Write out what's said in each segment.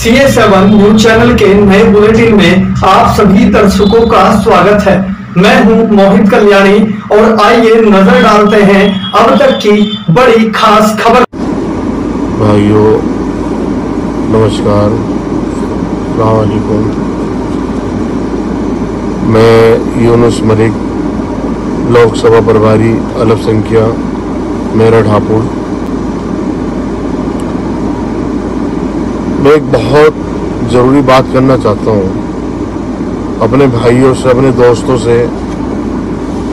CA7 news channel के नए bulletin में आप सभी दर्शकों का स्वागत है। मैं हूं मोहित कल्याणी और आइए नजर डालते हैं अब तक की बड़ी खास खबर। भाइयों नमस्कार, अस्सलाम वालेकुम। मैं यूनुस मलिक, लोकसभा प्रभारी अल्पसंख्यक मेरठ हापुड़। मैं एक बहुत ज़रूरी बात करना चाहता हूँ अपने भाइयों से, अपने दोस्तों से,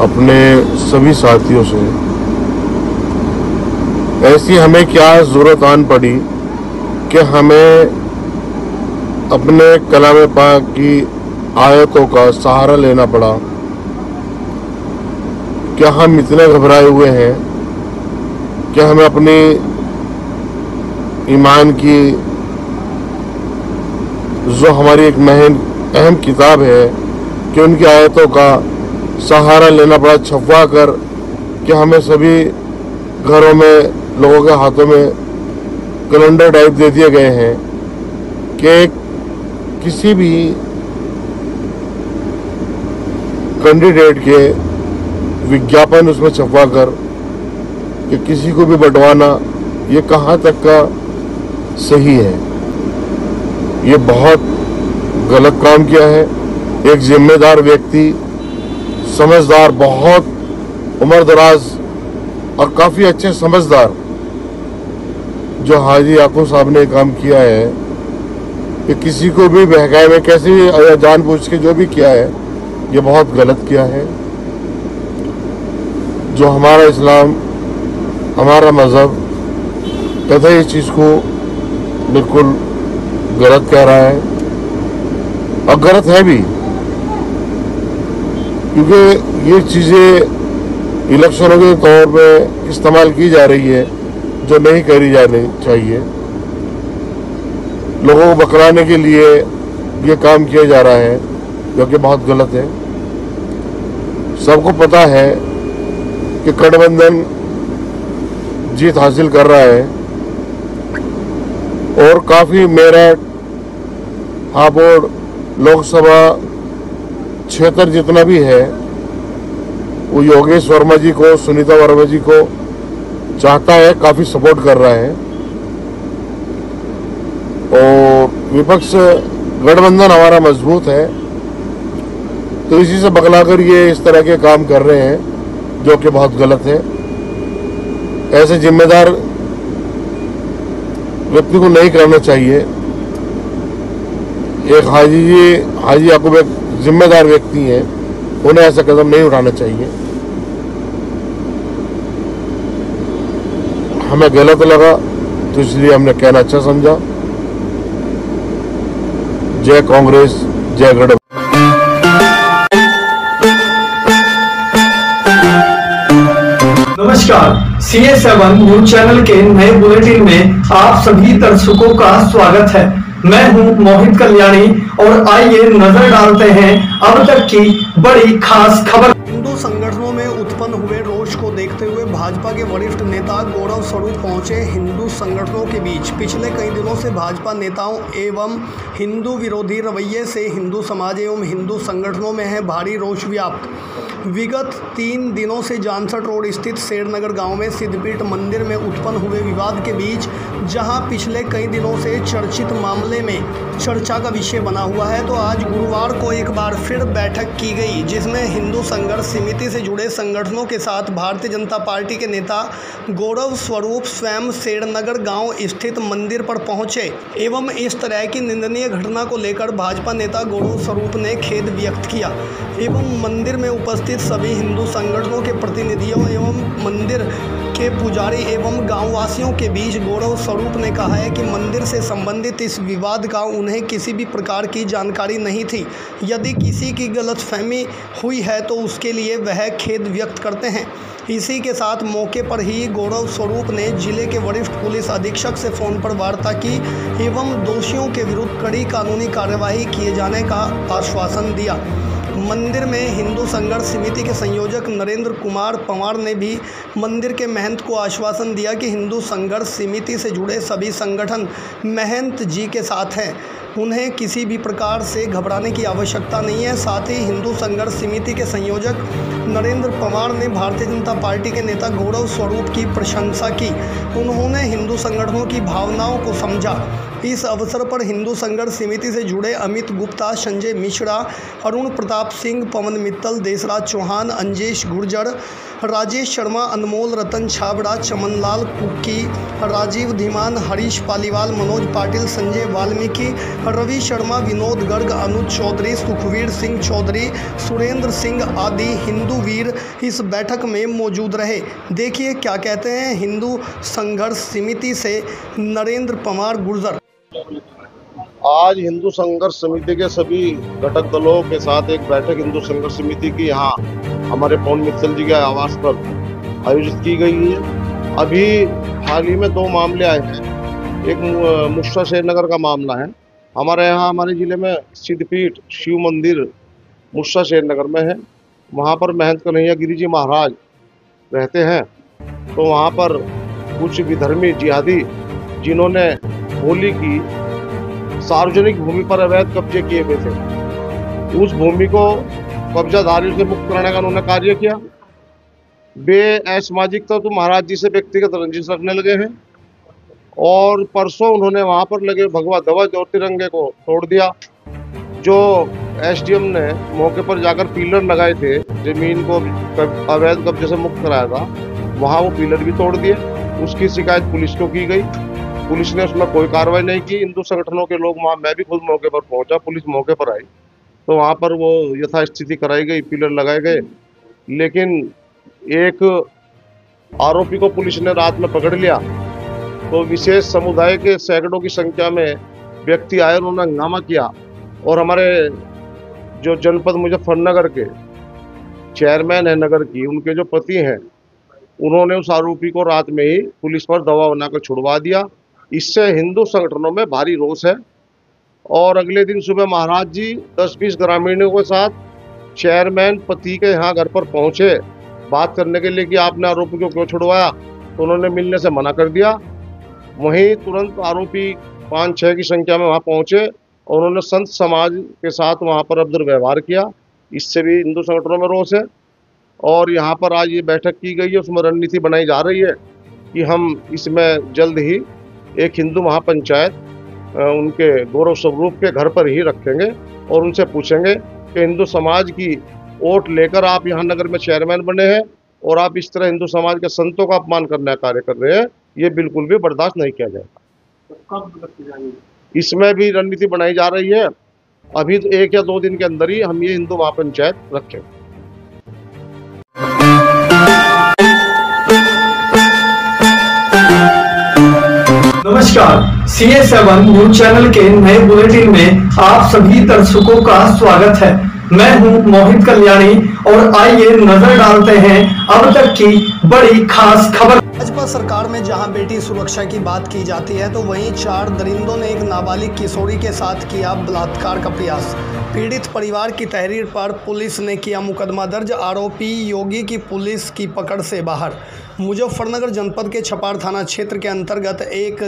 अपने सभी साथियों से। ऐसी हमें क्या ज़रूरत आन पड़ी कि हमें अपने कलाम पाक की आयतों का सहारा लेना पड़ा। क्या हम इतने घबराए हुए हैं कि हमें अपनी ईमान की जो हमारी एक अहम किताब है कि उनकी आयतों का सहारा लेना पड़ा, छपवा कर कि हमें सभी घरों में, लोगों के हाथों में कैलेंडर टाइप दे दिए गए हैं कि किसी भी कैंडिडेट के विज्ञापन उसमें छपवा कर कि किसी को भी बंटवाना, ये कहाँ तक का सही है। ये बहुत गलत काम किया है। एक जिम्मेदार व्यक्ति, समझदार, बहुत उम्रदराज और काफ़ी अच्छे समझदार जो हाजी याकूब साहब ने काम किया है कि किसी को भी बहकाए में कैसे भी जानबूझ के जो भी किया है, ये बहुत गलत किया है। जो हमारा इस्लाम, हमारा मज़हब कहता है इस चीज़ को बिल्कुल गलत कह रहा है, और गलत है भी, क्योंकि ये चीज़ें इलेक्शनों के तौर पे इस्तेमाल की जा रही है जो नहीं करी जानी चाहिए। लोगों को बकराने के लिए ये काम किया जा रहा है जो कि बहुत गलत है। सबको पता है कि गठबंधन जीत हासिल कर रहा है और काफ़ी मेरठ, हापुड़ लोकसभा क्षेत्र जितना भी है वो योगेश वर्मा जी को, सुनीता वर्मा जी को चाहता है, काफ़ी सपोर्ट कर रहा है। और विपक्ष गठबंधन हमारा मजबूत है, तो इसी से बगलाकर ये इस तरह के काम कर रहे हैं जो कि बहुत गलत है। ऐसे जिम्मेदार व्यक्ति को नहीं करना चाहिए। एक हाजी याकूब एक जिम्मेदार व्यक्ति हैं, उन्हें ऐसा कदम नहीं उठाना चाहिए। हमें गलत लगा तो इसलिए हमने कहना अच्छा समझा। जय कांग्रेस, जय गठबंधन। नमस्कार, CA7 न्यूज चैनल के नए बुलेटिन में आप सभी दर्शकों का स्वागत है। मैं हूं मोहित कल्याणी और आइए नजर डालते हैं अब तक की बड़ी खास खबर। हिंदू संगठनों में उत्पन्न हुए रोष को देखते हुए भाजपा के वरिष्ठ नेता गौरव स्वरूप पहुंचे हिंदू संगठनों के बीच। पिछले कई दिनों से भाजपा नेताओं एवं हिंदू विरोधी रवैये से हिंदू समाज एवं हिंदू संगठनों में है भारी रोष व्याप्त। विगत 3 दिनों से जानसठ रोड स्थित शेरनगर गांव में सिद्धपीठ मंदिर में उत्पन्न हुए विवाद के बीच, जहां पिछले कई दिनों से चर्चित मामले में चर्चा का विषय बना हुआ है, तो आज गुरुवार को एक बार फिर बैठक की गई, जिसमें हिंदू संघर्ष समिति से जुड़े संगठनों के साथ भारतीय जनता पार्टी के नेता गौरव स्वरूप स्वयं शेरनगर गांव स्थित मंदिर पर पहुंचे एवं इस तरह की निंदनीय घटना को लेकर भाजपा नेता गौरव स्वरूप ने खेद व्यक्त किया एवं मंदिर में उपस्थित सभी हिंदू संगठनों के प्रतिनिधियों एवं मंदिर के पुजारी एवं गांववासियों के बीच गौरव स्वरूप ने कहा है कि मंदिर से संबंधित इस विवाद का उन्हें किसी भी प्रकार की जानकारी नहीं थी। यदि किसी की गलतफहमी हुई है तो उसके लिए वह खेद व्यक्त करते हैं। इसी के साथ मौके पर ही गौरव स्वरूप ने जिले के वरिष्ठ पुलिस अधीक्षक से फ़ोन पर वार्ता की एवं दोषियों के विरुद्ध कड़ी कानूनी कार्यवाही किए जाने का आश्वासन दिया। मंदिर में हिंदू संघर्ष समिति के संयोजक नरेंद्र कुमार पंवार ने भी मंदिर के महंत को आश्वासन दिया कि हिंदू संघर्ष समिति से जुड़े सभी संगठन महंत जी के साथ हैं, उन्हें किसी भी प्रकार से घबराने की आवश्यकता नहीं है। साथ ही हिंदू संघर्ष समिति के संयोजक नरेंद्र पंवार ने भारतीय जनता पार्टी के नेता गौरव स्वरूप की प्रशंसा की। उन्होंने हिंदू संगठनों की भावनाओं को समझा। इस अवसर पर हिंदू संघर्ष समिति से जुड़े अमित गुप्ता, संजय मिश्रा, अरुण प्रताप सिंह, पवन मित्तल, देशराज चौहान, अंजेश गुर्जर, राजेश शर्मा, अनमोल, रतन छाबड़ा, चमनलाल कुक्की, राजीव धीमान, हरीश पालीवाल, मनोज पाटिल, संजय वाल्मीकि, रवि शर्मा, विनोद गर्ग, अनुज चौधरी, सुखवीर सिंह चौधरी, सुरेंद्र सिंह आदि हिंदू वीर इस बैठक में मौजूद रहे। देखिए क्या कहते हैं हिंदू संघर्ष समिति से नरेंद्र पंवार गुर्जर। आज हिंदू संघर्ष समिति के सभी घटक दलों के साथ एक बैठक हिंदू संघर्ष समिति की यहाँ हमारे पवन मित्तल जी के आवास पर आयोजित की गई है। अभी हाल ही में 2 मामले आए हैं। एक मुश्रा शेरनगर का मामला है। हमारे यहाँ हमारे ज़िले में सिद्धपीठ शिव मंदिर मुश्रा शेरनगर में है। वहाँ पर महंत कन्हैया गिरी जी महाराज रहते हैं। तो वहाँ पर कुछ विधर्मी जिहादी जिन्होंने होली की सार्वजनिक भूमि पर अवैध कब्जे किए हुए थे, उस भूमि को कब्जाधारियों से मुक्त कराने का उन्होंने कार्य किया। वे असामाजिक तत्व महाराज जी से व्यक्तिगत रंजिश रखने लगे हैं और परसों उन्होंने वहां पर लगे भगवा ध्वज और तिरंगे को तोड़ दिया। जो एसडीएम ने मौके पर जाकर पिलर लगाए थे, जमीन को अवैध कब्जे से मुक्त कराया था, वहां वो पिलर भी तोड़ दिए। उसकी शिकायत पुलिस को की गई। पुलिस ने उसमें कोई कार्रवाई नहीं की। हिंदू संगठनों के लोग वहाँ, मैं भी खुद मौके पर पहुंचा, पुलिस मौके पर आई तो वहाँ पर वो यथास्थिति कराई गई, पिलर लगाए गए। लेकिन एक आरोपी को पुलिस ने रात में पकड़ लिया। तो विशेष समुदाय के सैकड़ों की संख्या में व्यक्ति आए, उन्होंने हंगामा किया और हमारे जो जनपद मुजफ्फरनगर के चेयरमैन है नगर की, उनके जो पति हैं, उन्होंने उस आरोपी को रात में ही पुलिस पर दबाव बनाकर छुड़वा दिया। इससे हिंदू संगठनों में भारी रोष है। और अगले दिन सुबह महाराज जी 10-20 ग्रामीणों के साथ चेयरमैन पति के यहाँ घर पर पहुँचे बात करने के लिए कि आपने आरोपी को क्यों छुड़वाया। तो उन्होंने मिलने से मना कर दिया। वहीं तुरंत आरोपी 5-6 की संख्या में वहाँ पहुँचे और उन्होंने संत समाज के साथ वहाँ पर अभद्र व्यवहार किया। इससे भी हिंदू संगठनों में रोष है। और यहाँ पर आज ये बैठक की गई है, उसमें रणनीति बनाई जा रही है कि हम इसमें जल्द ही एक हिंदू महापंचायत उनके गौरव स्वरूप के घर पर ही रखेंगे और उनसे पूछेंगे कि हिंदू समाज की वोट लेकर आप यहाँ नगर में चेयरमैन बने हैं और आप इस तरह हिंदू समाज के संतों का अपमान करने का कार्य कर रहे हैं, ये बिल्कुल भी बर्दाश्त नहीं किया जाएगा। इसमें भी रणनीति बनाई जा रही है। अभी 1 या 2 दिन के अंदर ही हम ये हिंदू महापंचायत रखेंगे। नमस्कार, CA7 न्यूज चैनल के नए बुलेटिन में आप सभी दर्शकों का स्वागत है। मैं हूं मोहित कल्याणी और आइए नजर डालते हैं अब तक की बड़ी खास खबर। भाजपा सरकार में जहां बेटी सुरक्षा की बात की जाती है, तो वहीं 4 दरिंदों ने एक नाबालिग किशोरी के साथ किया बलात्कार का प्रयास। पीड़ित परिवार की तहरीर पर पुलिस ने किया मुकदमा दर्ज। आरोपी योगी की पुलिस की पकड़ से बाहर। मुजफ्फरनगर जनपद के छपार थाना क्षेत्र के अंतर्गत एक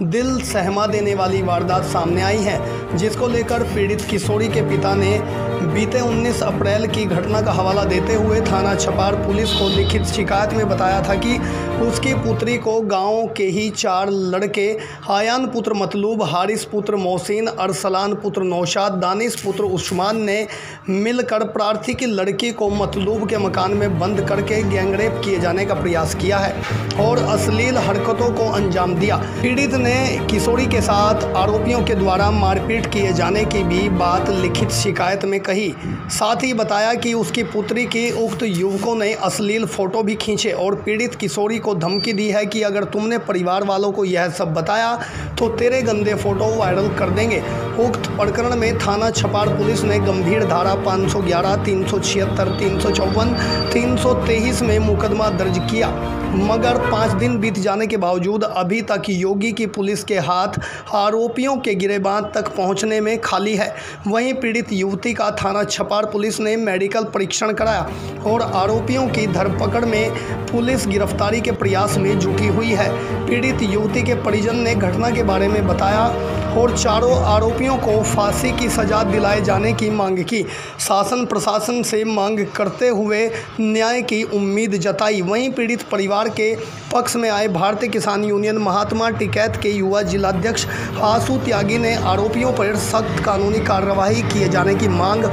दिल सहमा देने वाली वारदात सामने आई है, जिसको लेकर पीड़ित किशोरी के पिता ने बीते 19 अप्रैल की घटना का हवाला देते हुए थाना छपार पुलिस को लिखित शिकायत में बताया था कि उसकी पुत्री को गांव के ही 4 लड़के आयान पुत्र मतलूब, हारिस पुत्र मोहसिन, अरसलान पुत्र नौशाद, दानिश पुत्र उस्मान ने मिलकर प्रार्थी की लड़की को मतलूब के मकान में बंद करके गैंगरेप किए जाने का प्रयास किया है और अश्लील हरकतों को अंजाम दिया। पीड़ित ने किशोरी के साथ आरोपियों के द्वारा मारपीट किए जाने की भी बात लिखित शिकायत में कही। साथ ही बताया कि उसकी पुत्री की उक्त युवकों ने अश्लील फोटो भी खींचे और पीड़ित किशोरी को धमकी दी है कि अगर तुमने परिवार वालों को यह सब बताया तो तेरे गंदे फोटो वायरल कर देंगे। उक्त प्रकरण में थाना छपार पुलिस ने गंभीर धारा 511, 376, 354, 323 में मुकदमा दर्ज किया, मगर 5 दिन बीत जाने के बावजूद अभी तक योगी की पुलिस के हाथ आरोपियों के गिरेबान तक पहुंचने में खाली है। वहीं पीड़ित युवती का थाना छपार पुलिस ने मेडिकल परीक्षण कराया और आरोपियों की धरपकड़ में पुलिस गिरफ्तारी के प्रयास में जुटी हुई है। पीड़ित युवती के परिजन ने घटना के बारे में बताया और चारों आरोपियों को फांसी की सजा दिलाए जाने की मांग की। शासन प्रशासन से मांग करते हुए न्याय की उम्मीद जताई। वहीं पीड़ित परिवार के पक्ष में आए भारतीय किसान यूनियन महात्मा टिकैत के युवा जिलाध्यक्ष आशु त्यागी ने आरोपियों पर सख्त कानूनी कार्रवाई किए जाने की मांग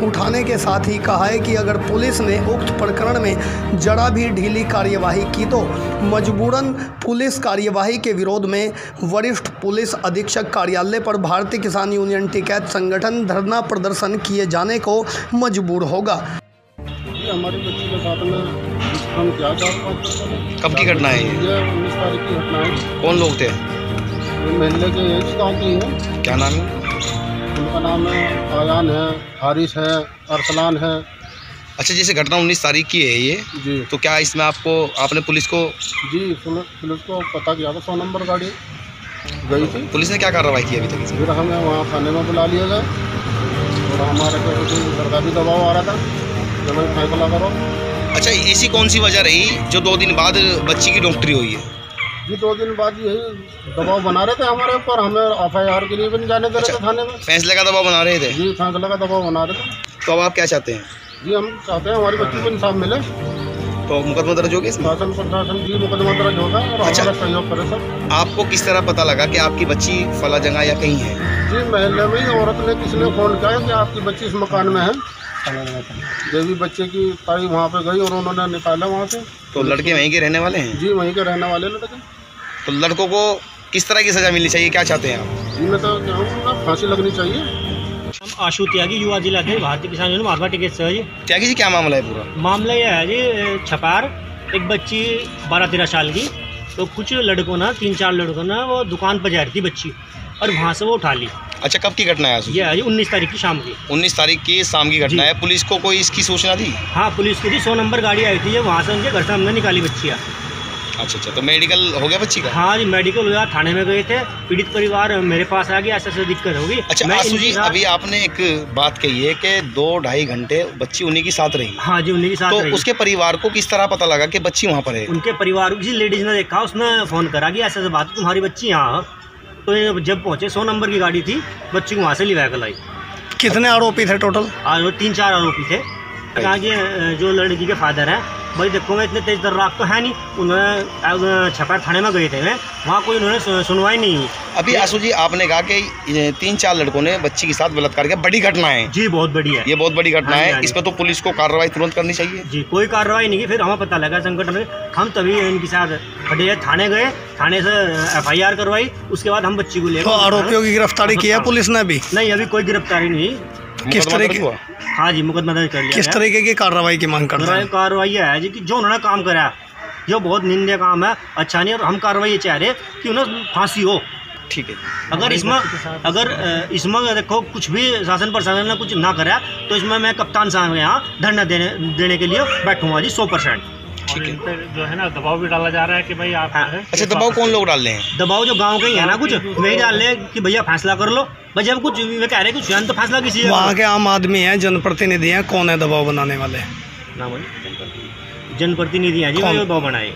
उठाने के साथ ही कहा है कि अगर पुलिस ने उक्त प्रकरण में जरा भी ढीली कार्यवाही की तो मजबूरन पुलिस कार्यवाही के विरोध में वरिष्ठ पुलिस अधीक्षक कार्यालय पर भारतीय किसान यूनियन टिकैत संगठन धरना प्रदर्शन किए जाने को मजबूर होगा। हमारी बच्ची के साथ में हम क्या कब की घटना है ये 19 तारीख की घटना है। कौन लोग थे? ये महल्ले के एक गाँव के हैं। क्या नाम है? उनका नाम है आयान है, हारिस है, अरसलान है। अच्छा, जैसे घटना 19 तारीख की है ये जी, तो क्या इसमें आपने पुलिस को? जी पुलिस को पता किया था, 100 नंबर गाड़ी गई थी। पुलिस ने क्या कार्रवाई की अभी तक इसमें? फिर हमें वहाँ थाने में बुला लिया गया और हमारे को सरकारी दबाव आ रहा था जब मैं फैसला करो। अच्छा, ऐसी कौन सी वजह रही जो 2 दिन बाद बच्ची की डॉक्टरी हुई है? जी 2 दिन बाद यही दबाव बना रहे थे हमारे ऊपर, हमें FIR के लिए भी नहीं जाने दे रहे थे थाने में। फैसले का दबाव बना रहे थे? जी फैसला का दबाव बना रहे थे। तो अब आप क्या चाहते हैं? जी हम चाहते हैं हमारी बच्ची को इंसाफ मिले। तो मुकदमा दर्ज हो गया इसमें? शासन प्रशासन जी मुकदमा दर्ज होगा और अच्छा। हमारा सहयोग करे सर। आपको किस तरह पता लगा कि आपकी बच्ची फला जगह या कहीं है? जी महल्ले में ही औरत ने किसी ने फ़ोन किया कि आपकी बच्ची इस मकान में है। देवी बच्चे की ताई वहाँ पे गई और उन्होंने निकाला वहाँ से। तो लड़के वहीं के रहने वाले हैं? जी वहीं के रहने वाले लड़के। तो लड़कों को किस तरह की सज़ा मिलनी चाहिए, क्या चाहते हैं आप? जी मैं तो कहूँगा फांसी लगनी चाहिए। हम आशु त्यागी युवा जिलाध्यक्ष भारतीय किसान यूनियन महात्मा टिकैत से जी। त्यागी जी, क्या मामला है पूरा? मामला यह है जी, छपार एक बच्ची 12-13 साल की, तो कुछ लड़कों ने 3-4 लड़कों ने वो दुकान पर जा रही थी बच्ची और वहाँ से वो उठा ली। अच्छा, कब की घटना है? ये है जी 19 तारीख की शाम की। 19 तारीख की शाम की घटना है। पुलिस को कोई इसकी सूचना दी? हाँ, पुलिस को दी, 100 नंबर गाड़ी आई थी, वहाँ से उनके घर से हमने निकाली बच्चियाँ। अच्छा, तो मेडिकल हो गया बच्ची का? हाँ जी, मेडिकल हुआ, थाने में गए थे, पीड़ित परिवार मेरे पास आ गया, ऐसे दिक्कत होगी। अच्छा आशु जी, अभी आपने एक बात कही है कि 2-2.5 घंटे बच्ची उन्हीं के साथ रही। हाँ जी, उन्हीं के साथ तो रही। उसके परिवार को किस तरह पता लगा कि बच्ची वहाँ पर है? उनके परिवार किसी लेडीज ने देखा, उसने फ़ोन करा कि ऐसे बात, तुम्हारी बच्ची यहाँ। तो ये जब पहुँचे, 100 नंबर की गाड़ी थी, बच्ची को वहाँ से लिवा कर लाई। कितने आरोपी थे टोटल? आज वो 3-4 आरोपी थे। कहा कि जो लड़की के फादर हैं, भाई देखो मैं इतने तेज दर्राक तो है नहीं, उन्होंने छपार थाने में गए थे, वहाँ कोई उन्होंने सुनवाई नहीं हुई। अभी आशु जी, आपने कहा कि 3-4 लड़कों ने बच्ची के साथ बलात्कार किया, बड़ी घटना है जी, बहुत बड़ी है ये, बहुत बड़ी घटना हाँ जी, है। हाँ जी। इस पर तो पुलिस को कार्रवाई तुरंत करनी चाहिए जी। कोई कार्रवाई नहीं की, फिर हमें पता लगा संगठन में, हम तभी इनके साथ खड़े थाने गए, थाने से FIR करवाई, उसके बाद हम बच्ची को ले। तो आरोपियों की गिरफ्तारी की है पुलिस ने भी? नहीं, अभी कोई गिरफ्तारी नहीं। किस तरह की? हाँ जी, मुकदमा दर्ज कर लिया। किस तरीके की कार्रवाई की मांग करते हैं? कार्रवाई है जी कि जो उन्होंने काम करा जो बहुत निंदनीय काम है, अच्छा नहीं, और हम कार्रवाई ये चाह रहे कि उन्हें फांसी हो। ठीक है। अगर इसमें देखो कुछ भी शासन प्रशासन ने कुछ ना करा तो इसमें मैं कप्तान साहब के यहाँ धरना देने के लिए बैठूंगा जी 100%। ठीक है। जो है ना दबाव भी डाला जा रहा है कि भाई आप अच्छा, दबाव कौन लोग डाल रहे हैं? दबाव जो गांव के ही है ना, कुछ वही डाल रहे हैं कि भैया फैसला कर लो। भाई जब कुछ वे कह रहे हैं कि स्वयं तो फैसला किसी वहाँ के आम आदमी हैं, जनप्रतिनिधि हैं, कौन है दबाव बनाने वाले? जनप्रतिनिधि हैं जी, दबाव बनाए।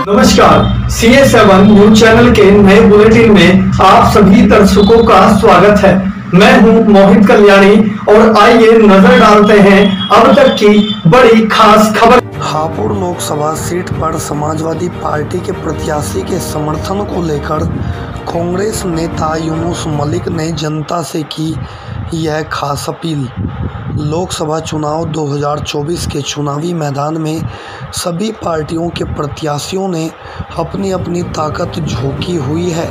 नमस्कार, CS7 न्यूज चैनल के नए बुलेटिन में आप सभी दर्शकों का स्वागत है। मैं हूं मोहित कल्याणी और आइए नजर डालते हैं अब तक की बड़ी खास खबर। हापुड़ लोकसभा सीट पर समाजवादी पार्टी के प्रत्याशी के समर्थन को लेकर कांग्रेस नेता यूनुस मलिक ने जनता से की यह खास अपील। लोकसभा चुनाव 2024 के चुनावी मैदान में सभी पार्टियों के प्रत्याशियों ने अपनी अपनी ताकत झोंकी हुई है।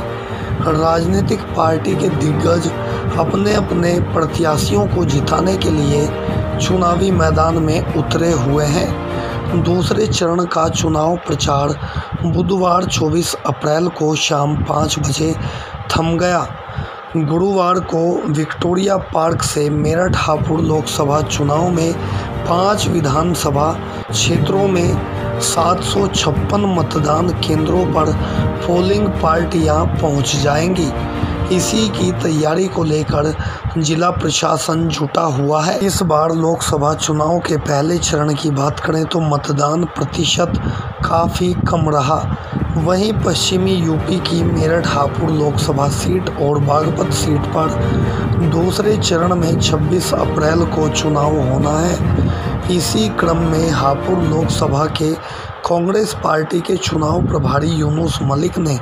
राजनीतिक पार्टी के दिग्गज अपने अपने प्रत्याशियों को जिताने के लिए चुनावी मैदान में उतरे हुए हैं। दूसरे चरण का चुनाव प्रचार बुधवार 24 अप्रैल को शाम 5 बजे थम गया। गुरुवार को विक्टोरिया पार्क से मेरठ हापुड़ लोकसभा चुनाव में 5 विधानसभा क्षेत्रों में 756 मतदान केंद्रों पर पोलिंग पार्टियां पहुंच जाएंगी। इसी की तैयारी को लेकर जिला प्रशासन जुटा हुआ है। इस बार लोकसभा चुनाव के पहले चरण की बात करें तो मतदान प्रतिशत काफ़ी कम रहा। वहीं पश्चिमी यूपी की मेरठ हापुड़ लोकसभा सीट और बागपत सीट पर दूसरे चरण में 26 अप्रैल को चुनाव होना है। इसी क्रम में हापुड़ लोकसभा के कांग्रेस पार्टी के चुनाव प्रभारी यूनुस मलिक ने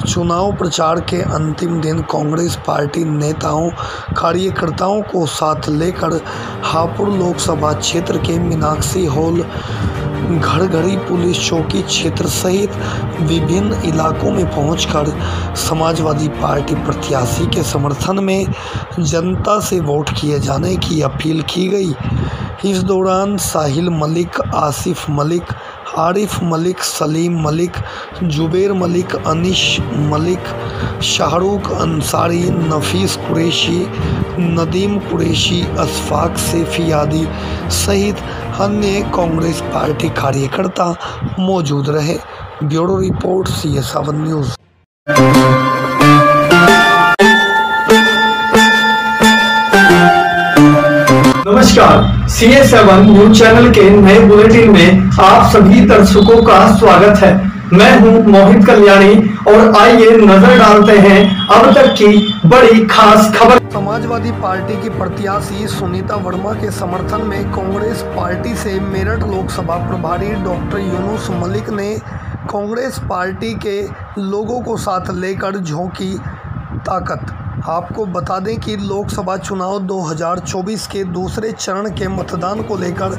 चुनाव प्रचार के अंतिम दिन कांग्रेस पार्टी नेताओं कार्यकर्ताओं को साथ लेकर हापुड़ लोकसभा क्षेत्र के मीनाक्षी हॉल, घड़घड़ी पुलिस चौकी क्षेत्र सहित विभिन्न इलाकों में पहुंचकर समाजवादी पार्टी प्रत्याशी के समर्थन में जनता से वोट किए जाने की अपील की गई। इस दौरान साहिल मलिक, आसिफ मलिक, आरिफ मलिक, सलीम मलिक, जुबेर मलिक, अनिश मलिक, शाहरुख अंसारी, नफीस कुरैशी, नदीम कुरैशी, अशफाक सैफी आदि सहित अन्य कांग्रेस पार्टी कार्यकर्ता मौजूद रहे। Bureau report CS7 news. नमस्कार, CS7 न्यूज चैनल के नए बुलेटिन में आप सभी दर्शकों का स्वागत है। मैं हूं मोहित कल्याणी और आइए नजर डालते हैं अब तक की बड़ी खास खबर। समाजवादी पार्टी की प्रत्याशी सुनीता वर्मा के समर्थन में कांग्रेस पार्टी से मेरठ लोकसभा प्रभारी डॉक्टर यूनुस मलिक ने कांग्रेस पार्टी के लोगों को साथ लेकर झोंकी ताकत। आपको बता दें कि लोकसभा चुनाव 2024 के दूसरे चरण के मतदान को लेकर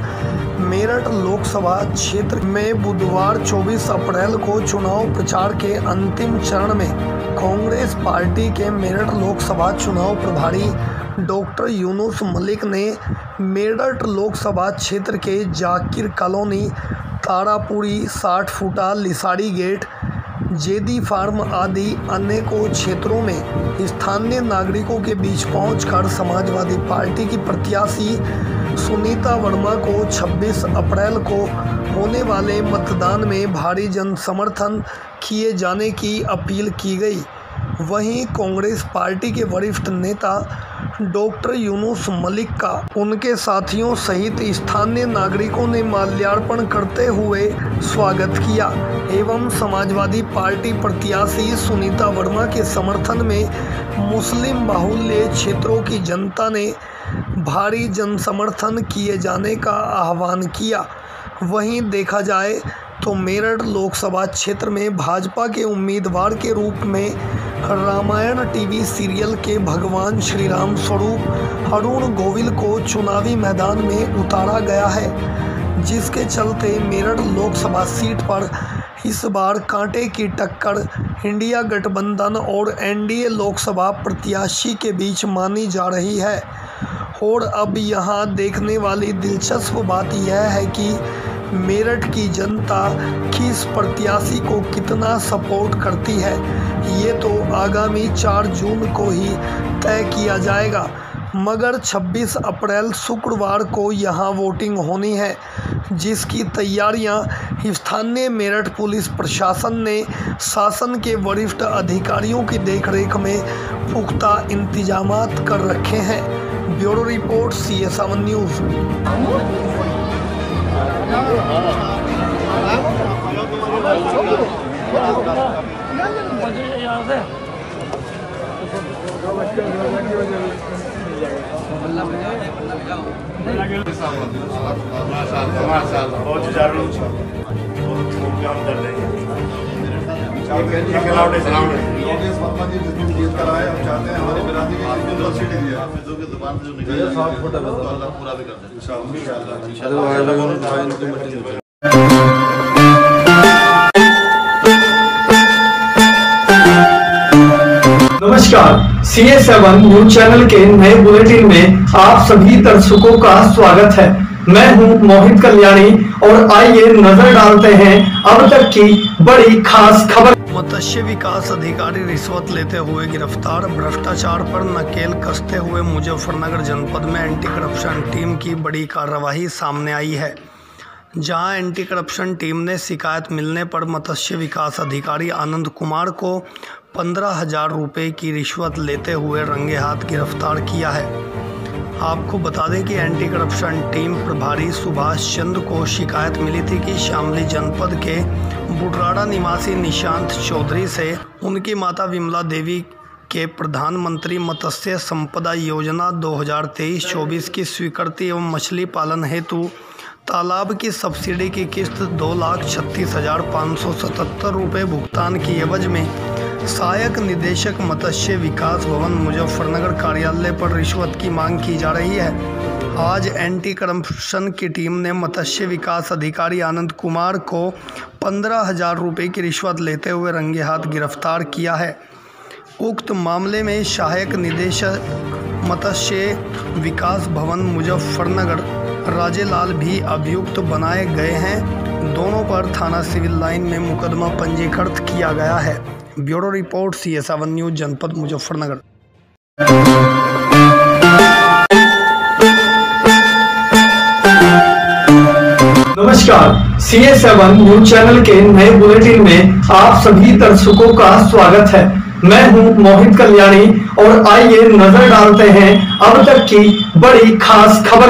मेरठ लोकसभा क्षेत्र में बुधवार 24 अप्रैल को चुनाव प्रचार के अंतिम चरण में कांग्रेस पार्टी के मेरठ लोकसभा चुनाव प्रभारी डॉक्टर यूनुस मलिक ने मेरठ लोकसभा क्षेत्र के जाकिर कॉलोनी, तारापुरी, 60 फुटा, लिसाड़ी गेट, जेदी फार्म आदि अनेकों क्षेत्रों में स्थानीय नागरिकों के बीच पहुंचकर समाजवादी पार्टी की प्रत्याशी सुनीता वर्मा को 26 अप्रैल को होने वाले मतदान में भारी जन समर्थन किए जाने की अपील की गई। वहीं कांग्रेस पार्टी के वरिष्ठ नेता डॉक्टर यूनुस मलिक का उनके साथियों सहित स्थानीय नागरिकों ने माल्यार्पण करते हुए स्वागत किया एवं समाजवादी पार्टी प्रत्याशी सुनीता वर्मा के समर्थन में मुस्लिम बाहुल्य क्षेत्रों की जनता ने भारी जनसमर्थन किए जाने का आह्वान किया। वहीं देखा जाए तो मेरठ लोकसभा क्षेत्र में भाजपा के उम्मीदवार के रूप में रामायण टीवी सीरियल के भगवान श्री राम स्वरूप अरुण गोविल को चुनावी मैदान में उतारा गया है, जिसके चलते मेरठ लोकसभा सीट पर इस बार कांटे की टक्कर इंडिया गठबंधन और NDA लोकसभा प्रत्याशी के बीच मानी जा रही है। और अब यहाँ देखने वाली दिलचस्प बात यह है कि मेरठ की जनता किस प्रत्याशी को कितना सपोर्ट करती है, ये तो आगामी 4 जून को ही तय किया जाएगा। मगर 26 अप्रैल शुक्रवार को यहाँ वोटिंग होनी है, जिसकी तैयारियां स्थानीय मेरठ पुलिस प्रशासन ने शासन के वरिष्ठ अधिकारियों की देखरेख में पुख्ता इंतजामात कर रखे हैं। Bureau report CS7 news. नमस्कार, CS7 न्यूज चैनल के नए बुलेटिन में आप सभी दर्शकों का स्वागत है। मैं हूं मोहित कल्याणी और आइए नजर डालते हैं अब तक की बड़ी खास खबर। मत्स्य विकास अधिकारी रिश्वत लेते हुए गिरफ्तार। भ्रष्टाचार पर नकेल कसते हुए मुजफ्फरनगर जनपद में एंटी करप्शन टीम की बड़ी कार्रवाई सामने आई है, जहां एंटी करप्शन टीम ने शिकायत मिलने पर मत्स्य विकास अधिकारी आनंद कुमार को 15,000 रुपये की रिश्वत लेते हुए रंगे हाथ गिरफ्तार किया है। आपको बता दें कि एंटी करप्शन टीम प्रभारी सुभाष चंद्र को शिकायत मिली थी कि शामली जनपद के बुटराड़ा निवासी निशांत चौधरी से उनकी माता विमला देवी के प्रधानमंत्री मत्स्य संपदा योजना 2023-24 की स्वीकृति एवं मछली पालन हेतु तालाब की सब्सिडी की किस्त 2,36,577 रुपये भुगतान की एवज में सहायक निदेशक मत्स्य विकास भवन मुजफ्फरनगर कार्यालय पर रिश्वत की मांग की जा रही है। आज एंटी करप्शन की टीम ने मत्स्य विकास अधिकारी आनंद कुमार को 15,000 रुपये की रिश्वत लेते हुए रंगे हाथ गिरफ्तार किया है। उक्त मामले में सहायक निदेशक मत्स्य विकास भवन मुजफ्फरनगर राजेलाल भी अभियुक्त बनाए गए हैं। दोनों पर थाना सिविल लाइन में मुकदमा पंजीकृत किया गया है। ब्यूरो रिपोर्ट CS7 न्यूज जनपद मुजफ्फरनगर। नमस्कार, CS7 न्यूज चैनल के नए बुलेटिन में आप सभी दर्शकों का स्वागत है। मैं हूं मोहित कल्याणी और आइए नजर डालते हैं अब तक की बड़ी खास खबर।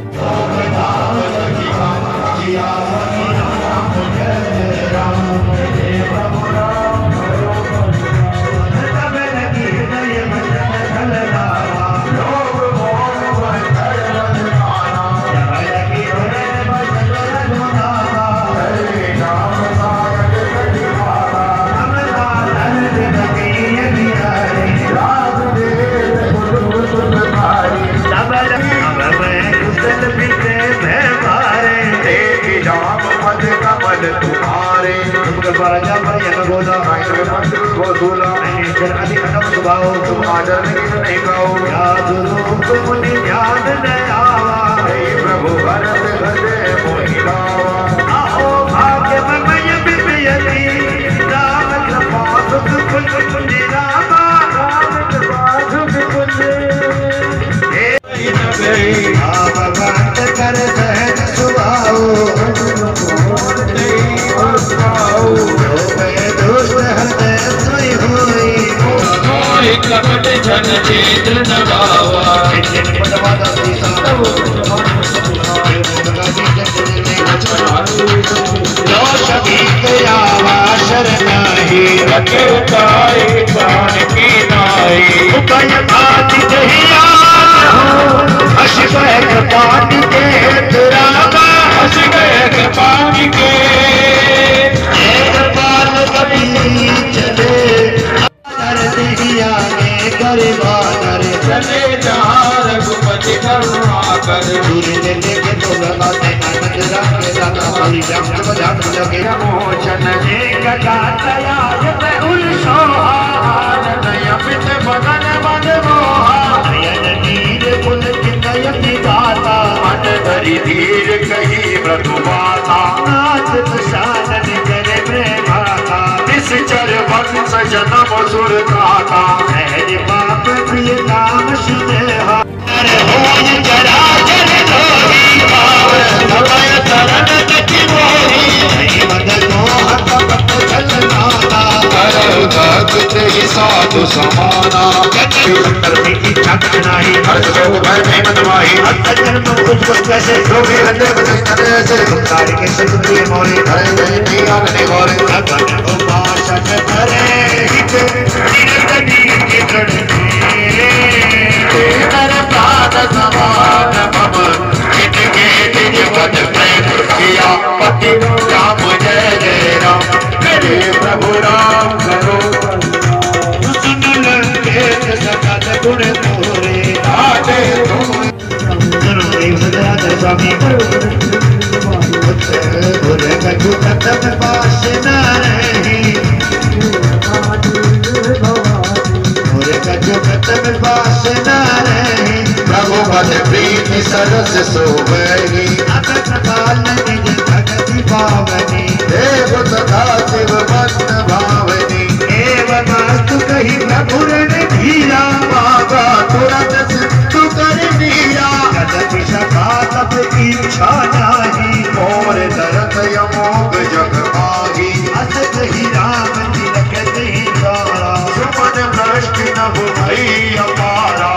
प्रभु पद प्रीति सरस सोवही सतत काल निज भगति पावनी देव तथा शिव बंद भावनी एवं अस्तु कही प्रभु रण धीरा मागा तुरंत सिद्धु कर दिया यदि सका तब इच्छा नाही और दरत यमोग जग माही असत ही राम तिलक ही तारा सुमन भ्रष्ट न भई अपारा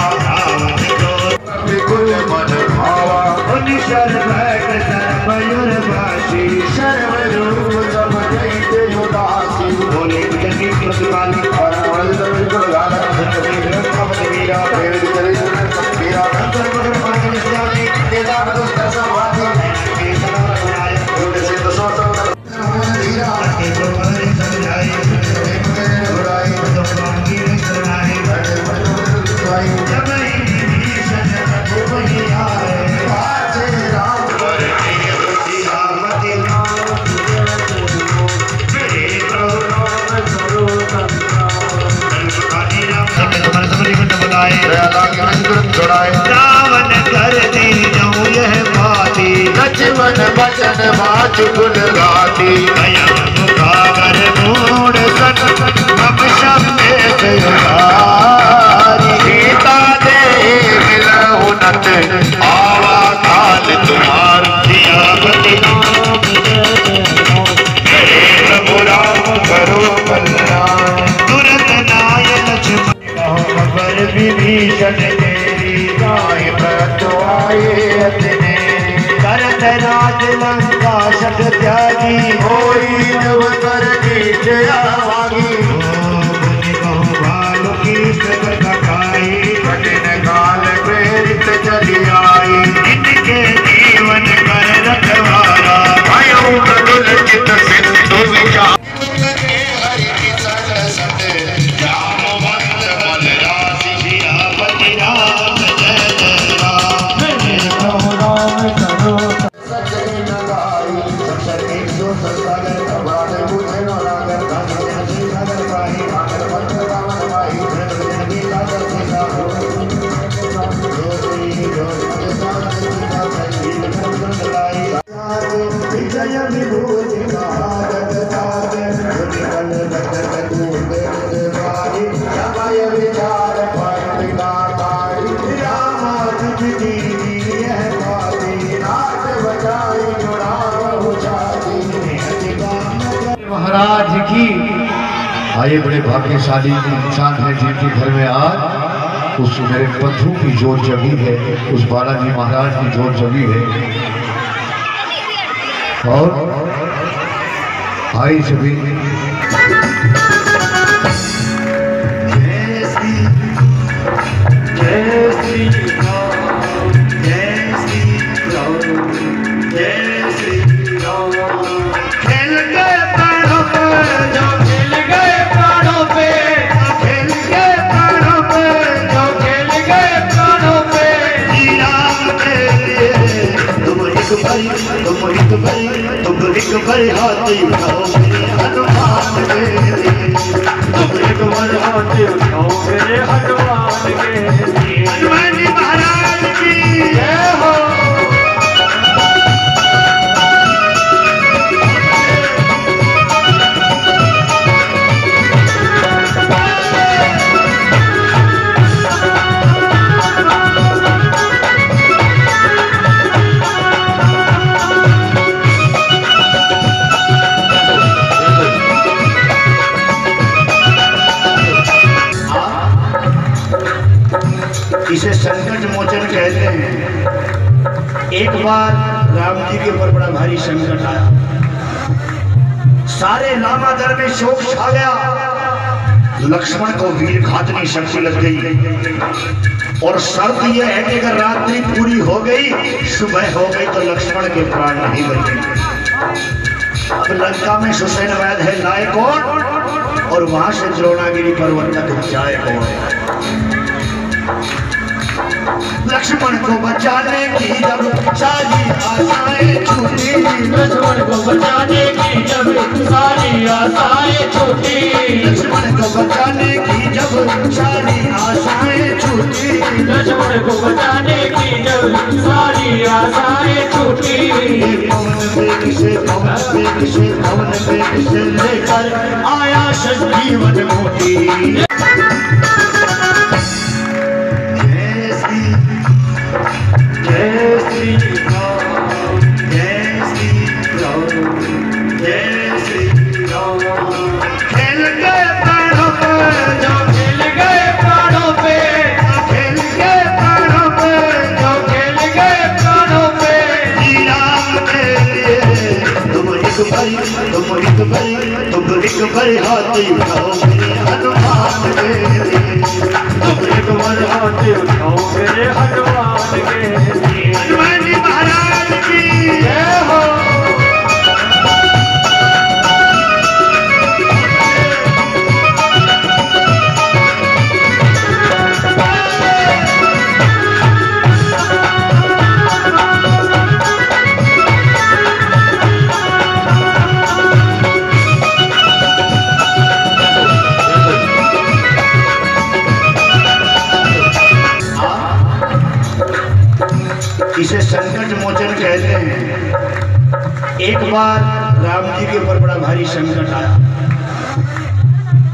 विकुल मन भावा उन शर बैठ सर्वयुर भाषी सर्वरूप सब दैत्य उदासी बोले जनी प्रतिपाली और बिल्कुल गाना वीरा प्रेम करे वीरा अंतर मगर पानी जाने तेरा दोस्त समाधि के सदा बनाए बोले से तो सोचो वीरा के जो हरे समझाए बुराई तो बाकी सुनाए जब भीषण प्रभु ही आए पाछे राम पर रामति मेरे प्रभु रावण कर दी जाऊं यह बाती लक्ष्मण बचन बात गुण गाती मुखागर मूड सन मम शब्दे तुहारी सीता दे मिलहु नत आवा काल तुम्हार सियापति मेरे प्रभु राम करो कल्याण तुरंत नाय लक्ष्मण मगर विभीषण तेरी गाय प्रतुआए अपने करत राज लंका शत त्यागी होई नव कर नीच आवागी मुनि बहु भालु कीट कटाई कठिन काल प्रेरित चली आई इनके जीवन कर रखवारा भयो प्रगुल चित सिंधु विचार महाराज की आइए बड़े भाग्यशाली इंसान है जिनके घर में आज उस मेरे बंधु की जोत जगी है, उस बालाजी महाराज की जोत जगी है। और आई सभी बड़े हाथी उठाओ मेरे हनुमान के हनुमान जी महाराज की जय हो। इसे संकट मोचन कहते हैं। एक बार राम जी के ऊपर बड़ा भारी संकट आया, सारे लामादल में शोक छा गया। लक्ष्मण को वीर घातनी शक्ति लग गई और शर्त यह है कि अगर रात्रि पूरी हो गई, सुबह हो गई, तो लक्ष्मण के प्राण नहीं बचे। अब लंका में सुसैन वैद है लाए कौन, और वहां से द्रोणागिरी पर्वत तक जाए कौन। लक्ष्मण को बचाने की जब सारी आशाएं छूटी, लक्ष्मण को बचाने की जब सारी आशाएं छूटी, लक्ष्मण को बचाने की जब सारी आशाएं छूटी, लक्ष्मण को बचाने की जब सारी आशाएं छूटी। पवन वेग से लेकर आया संजीवन मोती। तुम भरे हाथी उठाओ मेरे हनुमान के, तुम एक भरे हाथी उठाओ मेरे हनुमान के। हनुमान जी महाराज की जय हो। इसे संकट मोचन कहते हैं। एक बार राम जी के ऊपर बड़ा भारी संकट आया,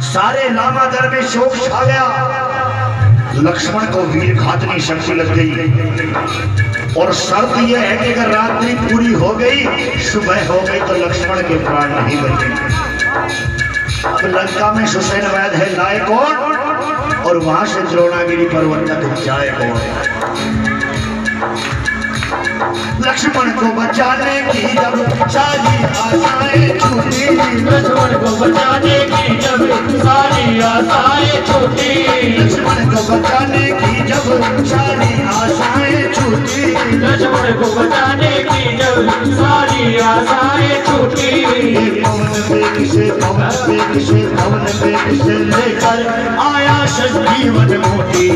सारे लामा दल में शोक छा गया। लक्ष्मण को वीर घातनी शक्ति लग गई और शर्त यह है कि अगर रात्रि पूरी हो गई, सुबह हो गई तो लक्ष्मण के प्राण नहीं बचे। अब लंका में सुसैन वैद है लाए कौन, और वहां से द्रोणागिरी पर्वत तक जाए कौन। लक्ष्मण को बचाने की जब सारी आशाएं छूटी। लक्ष्मण को बचाने की जब सारी आशाएं छूटी। लक्ष्मण को बचाने की जब सारी आशाएं छूटी। लक्ष्मण को बचाने की जब सारी आशाएं छूटी। पवन वेग से लेकर आया संजीवन मोती।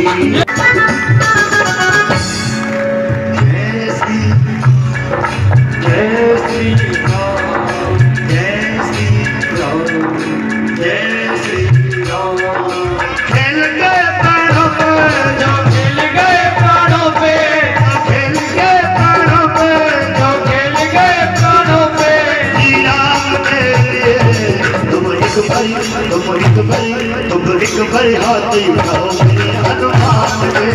तुम एक भरे हाथी उठाओ मेरे हनुमान के,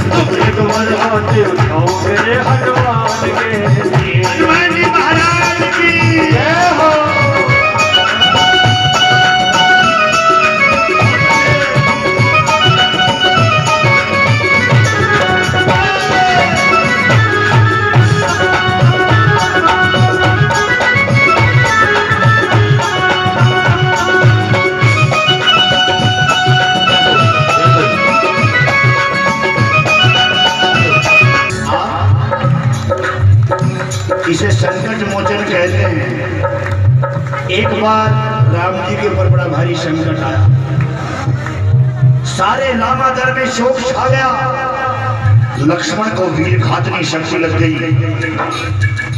तुम एक भरे हाथी उठाओ मेरे हनुमान के। हनुमान जी महाराज की जय हो। इसे संकट मोचन कहते हैं। एक बार राम जी के ऊपर बड़ा भारी संकट आया, सारे लामा दल में शोक छा गया। लक्ष्मण को वीर घातनी शक्ति लग गई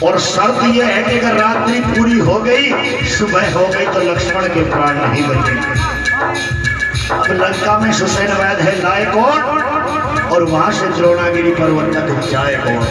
और शर्त यह है कि अगर रात्रि पूरी हो गई, सुबह हो गई तो लक्ष्मण के प्राण नहीं बचे। अब लंका में सुसैन वैद है लाए कौन, और वहां से द्रोणागिरी पर्वत तक जाए कौन।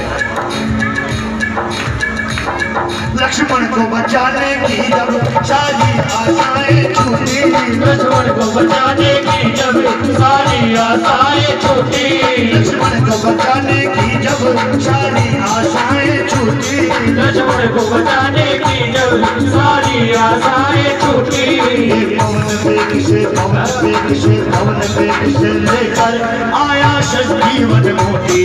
लक्ष्मण को बचाने की जब सारी आशाएं छूटी। लक्ष्मण को बचाने की जब सारी आशाएं छूटी। लक्ष्मण को बचाने की जब सारी आशाएं छूटी। लक्ष्मण को बचाने की जब सारी आशाएं छूटी। पवन वेग से लेकर आया संजीवन मोती।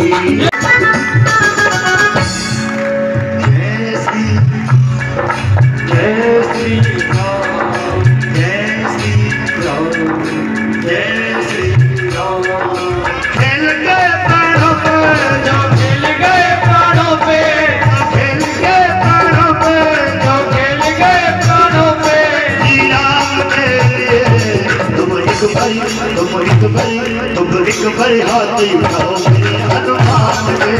तुम एक भरे हाथी उठाओ मेरे हनुमान के,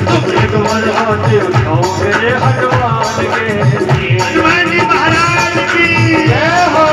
तुम एक भरे हाथी उठाओ मेरे हनुमान के। हनुमान जी महाराज की जय हो।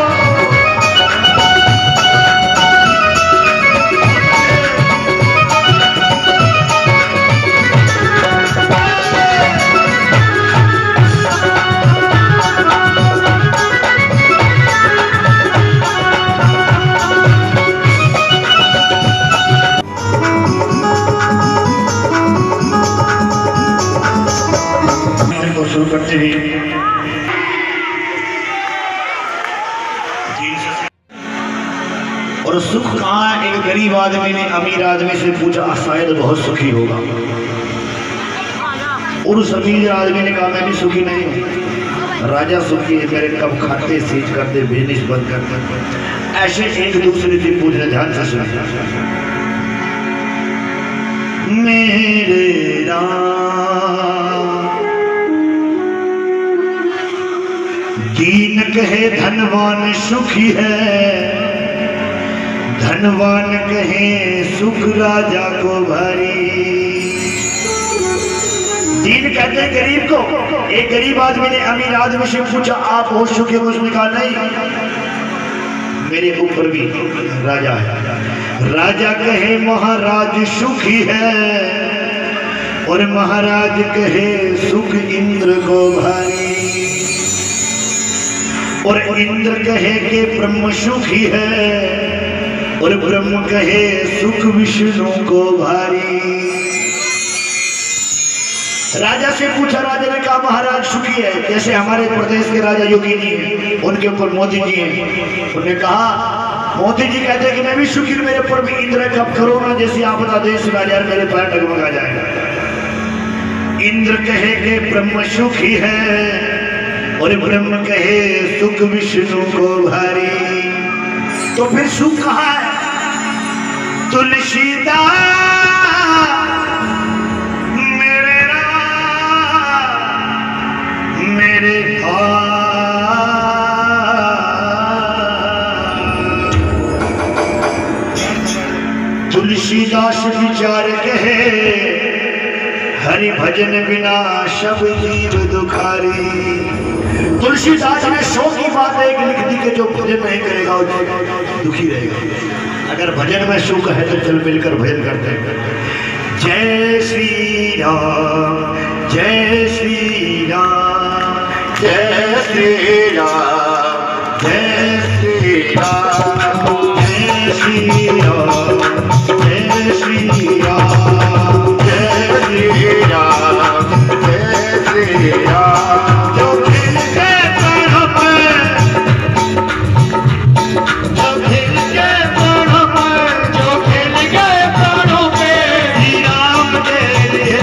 आदमी ने अमीर आदमी से पूछा शायद बहुत सुखी होगा। और उस अमीर आदमी ने कहा मैं भी सुखी नहीं हूँ। राजा सुखी है, मेरे कब खाते सीज कर दे, बिजनेस बंद कर दे। ऐसे एक दूसरे से पूछ रहे, ध्यान से सुनिए। मेरे राम दीन कहे धनवान सुखी है, धनवान कहे सुख राजा को भारी। दीन कहते हैं गरीब को। एक गरीब आदमी ने अमीर आदमी से पूछा आप हो सुखी? उसने कहा नहीं, मेरे ऊपर भी राजा है। राजा कहे महाराज सुखी है, और महाराज कहे सुख इंद्र को भारी। और इंद्र कहे कि ब्रह्म सुखी है, और ब्रह्म कहे सुख विष्णु को भारी। राजा से पूछा, राजा ने कहा महाराज सुखी है। जैसे हमारे प्रदेश के राजा योगी जी हैं, उनके ऊपर मोदी जी हैं। उन्होंने कहा, मोदी जी कहते हैं कि मैं भी सुखी, मेरे ऊपर भी इंद्र कब कोरोना जैसी आपदा देश राजा मेरे पैर डगमगा जाएगा। इंद्र कहे कि ब्रह्म सुखी है, और ब्रह्म कहे सुख विष्णु को भारी। तो फिर सुख कहाँ है? तुलसीदास मेरे तुलसीदास विचार कहे, हरि भजन बिना सब जीव दुखारी। तुलसीदास ने 100 की बात एक लिख दी कि जो भजन नहीं करेगा वो दुखी रहेगा। अगर भजन में सुख है तो चल मिलकर भजन करते हैं। जय श्री राम, जय श्री राम, जय श्री राम, जय श्री राम, जय श्री राम, जय श्री राम, जय श्री राम, जय श्री राम। जो खिल के पेड़ों पे, जो खिल के पेड़ों पे, जो खिल के पेड़ों पे श्री राम के लिए।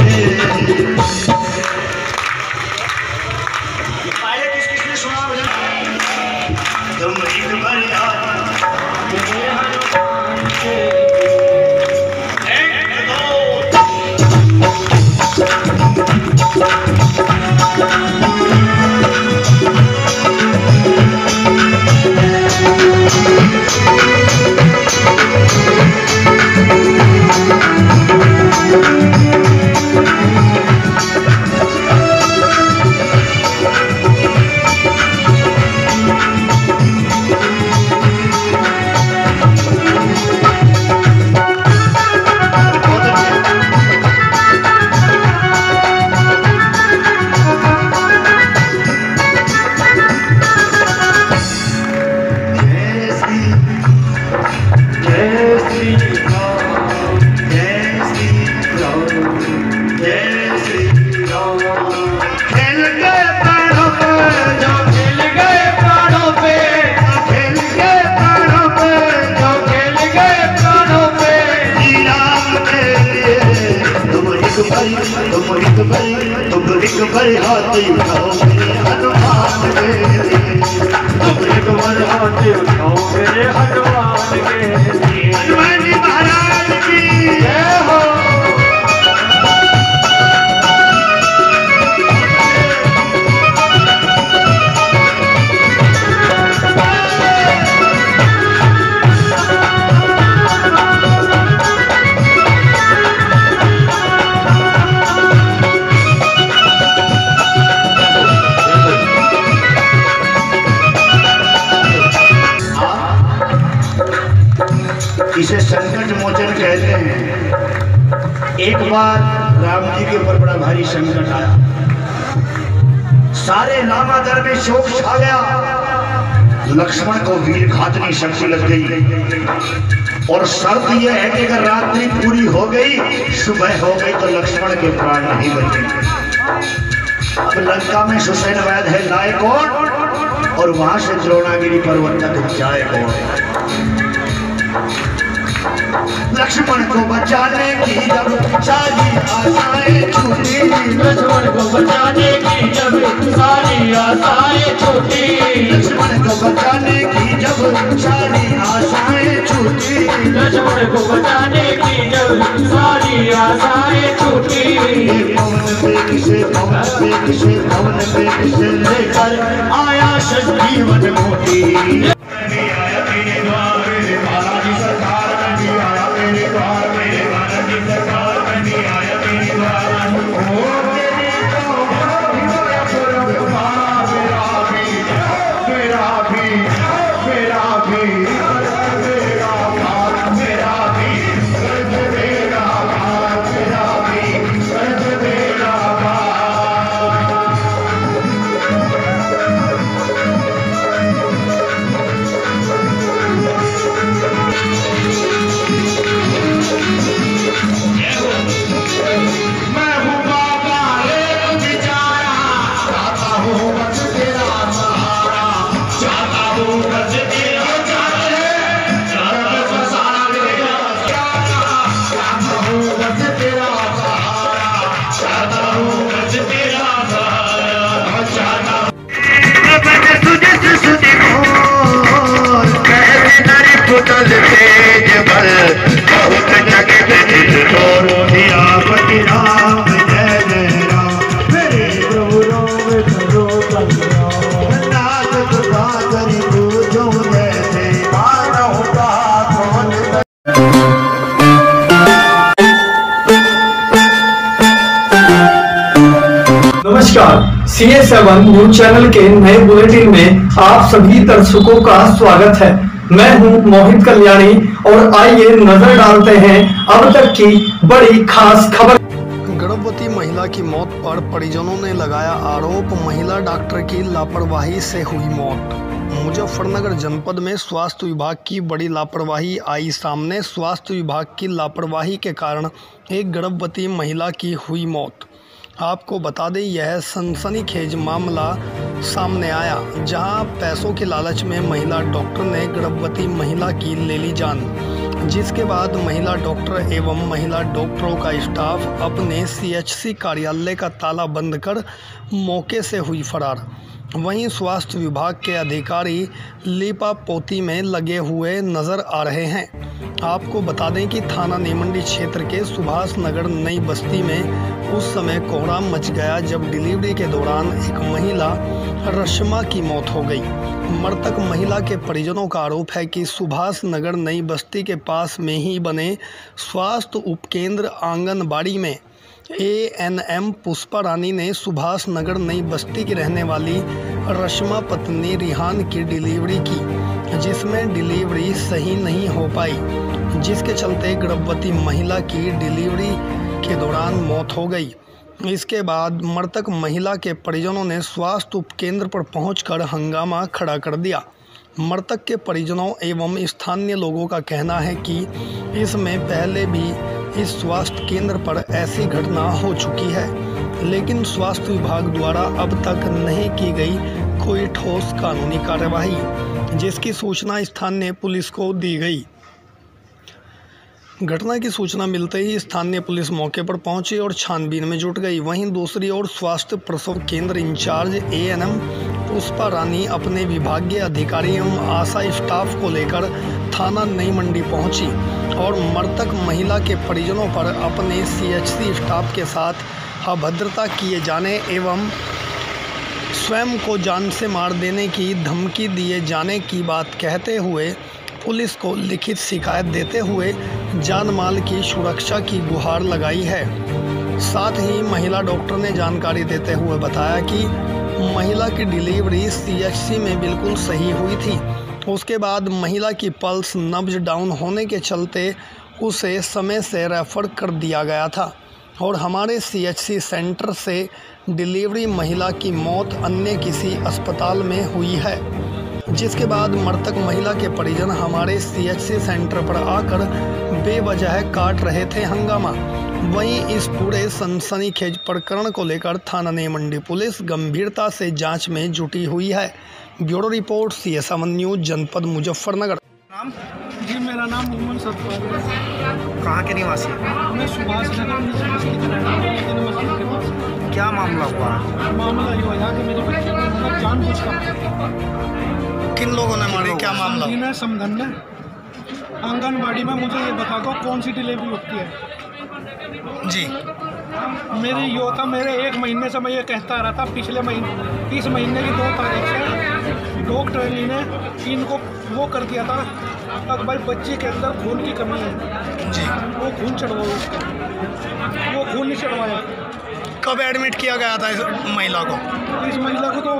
इसे संकट मोचन कहते हैं। एक बार राम जी के ऊपर बड़ा भारी संकट आया, सारे लामादर में शोक छा गया। लक्ष्मण को वीर घातनी शक्ति लग गई, और शर्त यह है कि अगर रात्रि पूरी हो गई, सुबह हो गई, तो लक्ष्मण के प्राण नहीं बचेंगे। अब लंका में सुसैन वैद है लाए कौन, और वहां से द्रोणागिरी पर्वत तक जाए कौन। लक्ष्मण को बचाने की जब सारी आशाएं छूटी, लक्ष्मण को बचाने की जब सारी आशाएं छूटी, लक्ष्मण को बचाने की जब सारी आशाएं छूटी, लक्ष्मण को बचाने की जब सारी आशाएं छूटी। पवन वेग से लेकर आया संजीवन मोती, आया मेरे द्वार मेरे बालाजी सरकार, आया मेरे द्वार मेरे बालाजी सरकार, आया मेरे द्वार। ओ तेरी तो नमस्कार, CS7 न्यूज चैनल के नए बुलेटिन में आप सभी दर्शकों का स्वागत है। मैं हूं मोहित कल्याणी और आइए नजर डालते हैं अब तक की बड़ी खास खबर। गर्भवती महिला की मौत पर परिजनों ने लगाया आरोप, महिला डॉक्टर की लापरवाही से हुई मौत। मुजफ्फरनगर जनपद में स्वास्थ्य विभाग की बड़ी लापरवाही आई सामने। स्वास्थ्य विभाग की लापरवाही के कारण एक गर्भवती महिला की हुई मौत। आपको बता दें, यह सनसनीखेज मामला सामने आया, जहां पैसों के लालच में महिला डॉक्टर ने गर्भवती महिला की ले ली जान, जिसके बाद महिला डॉक्टर एवं महिला डॉक्टरों का स्टाफ अपने CHC कार्यालय का ताला बंद कर मौके से हुई फरार। वहीं स्वास्थ्य विभाग के अधिकारी लीपापोती में लगे हुए नजर आ रहे हैं। आपको बता दें कि थाना नीमंडी क्षेत्र के सुभाष नगर नई बस्ती में उस समय कोहराम मच गया जब डिलीवरी के दौरान एक महिला रश्मा की मौत हो गई। मृतक महिला के परिजनों का आरोप है कि सुभाष नगर नई बस्ती के पास में ही बने स्वास्थ्य उपकेंद्र आंगनबाड़ी में ANM पुष्पा रानी ने सुभाष नगर नई बस्ती की रहने वाली रश्मा पत्नी रिहान की डिलीवरी की, जिसमें डिलीवरी सही नहीं हो पाई, जिसके चलते गर्भवती महिला की डिलीवरी के दौरान मौत हो गई। इसके बाद मृतक महिला के परिजनों ने स्वास्थ्य उपकेंद्र पर पहुंचकर हंगामा खड़ा कर दिया। मृतक के परिजनों एवं स्थानीय लोगों का कहना है कि इसमें पहले भी इस स्वास्थ्य केंद्र पर ऐसी घटना हो चुकी है, लेकिन स्वास्थ्य विभाग द्वारा अब तक नहीं की गई कोई ठोस कानूनी कार्यवाही, जिसकी सूचना स्थानीय पुलिस को दी गई। घटना की सूचना मिलते ही स्थानीय पुलिस मौके पर पहुंची और छानबीन में जुट गई। वहीं दूसरी ओर स्वास्थ्य प्रसव केंद्र इंचार्ज ANM पुष्पा रानी अपने विभागीय अधिकारी एवं आशा स्टाफ को लेकर थाना नई मंडी पहुंची और मृतक महिला के परिजनों पर अपने CHC स्टाफ के साथ अभद्रता किए जाने एवं स्वयं को जान से मार देने की धमकी दिए जाने की बात कहते हुए पुलिस को लिखित शिकायत देते हुए जान माल की सुरक्षा की गुहार लगाई है। साथ ही महिला डॉक्टर ने जानकारी देते हुए बताया कि महिला की डिलीवरी CHC में बिल्कुल सही हुई थी। उसके बाद महिला की पल्स नब्ज डाउन होने के चलते उसे समय से रेफर कर दिया गया था और हमारे CHC सेंटर से डिलीवरी महिला की मौत अन्य किसी अस्पताल में हुई है, जिसके बाद मृतक महिला के परिजन हमारे CHC सेंटर पर आकर बेवजह काट रहे थे हंगामा। वहीं इस पूरे सनसनीखेज प्रकरण को लेकर थाना नई मंडी पुलिस गंभीरता से जांच में जुटी हुई है। ब्यूरो रिपोर्ट CS7 न्यूज जनपद मुजफ्फरनगर। जी, मैं मेरा नाम मोहम्मद सतपाल है। कहाँ के निवासी हैं? मैं सुभाष नगर के पास। क्या मामला हुआ? मामला ये हुआ कि मेरे बच्चे को जानबूझ कर किन लोगों ने मारी? क्या मामला? ने समधन ने आंगनबाड़ी में मुझे ये बता दो कौन सी डिलीवरी होती है जी। मेरी यो था, मेरे 1 महीने से मैं ये कहता रहा था। पिछले महीने इस महीने की 2 तारीख से डॉक्टर ने इनको वो कर दिया था अब भाई बच्चे के अंदर खून की कमी है जी। वो खून चढ़वाओ उसका, वो खून नहीं चढ़वाया। कब एडमिट किया गया था इस महिला को? इस महिला को तो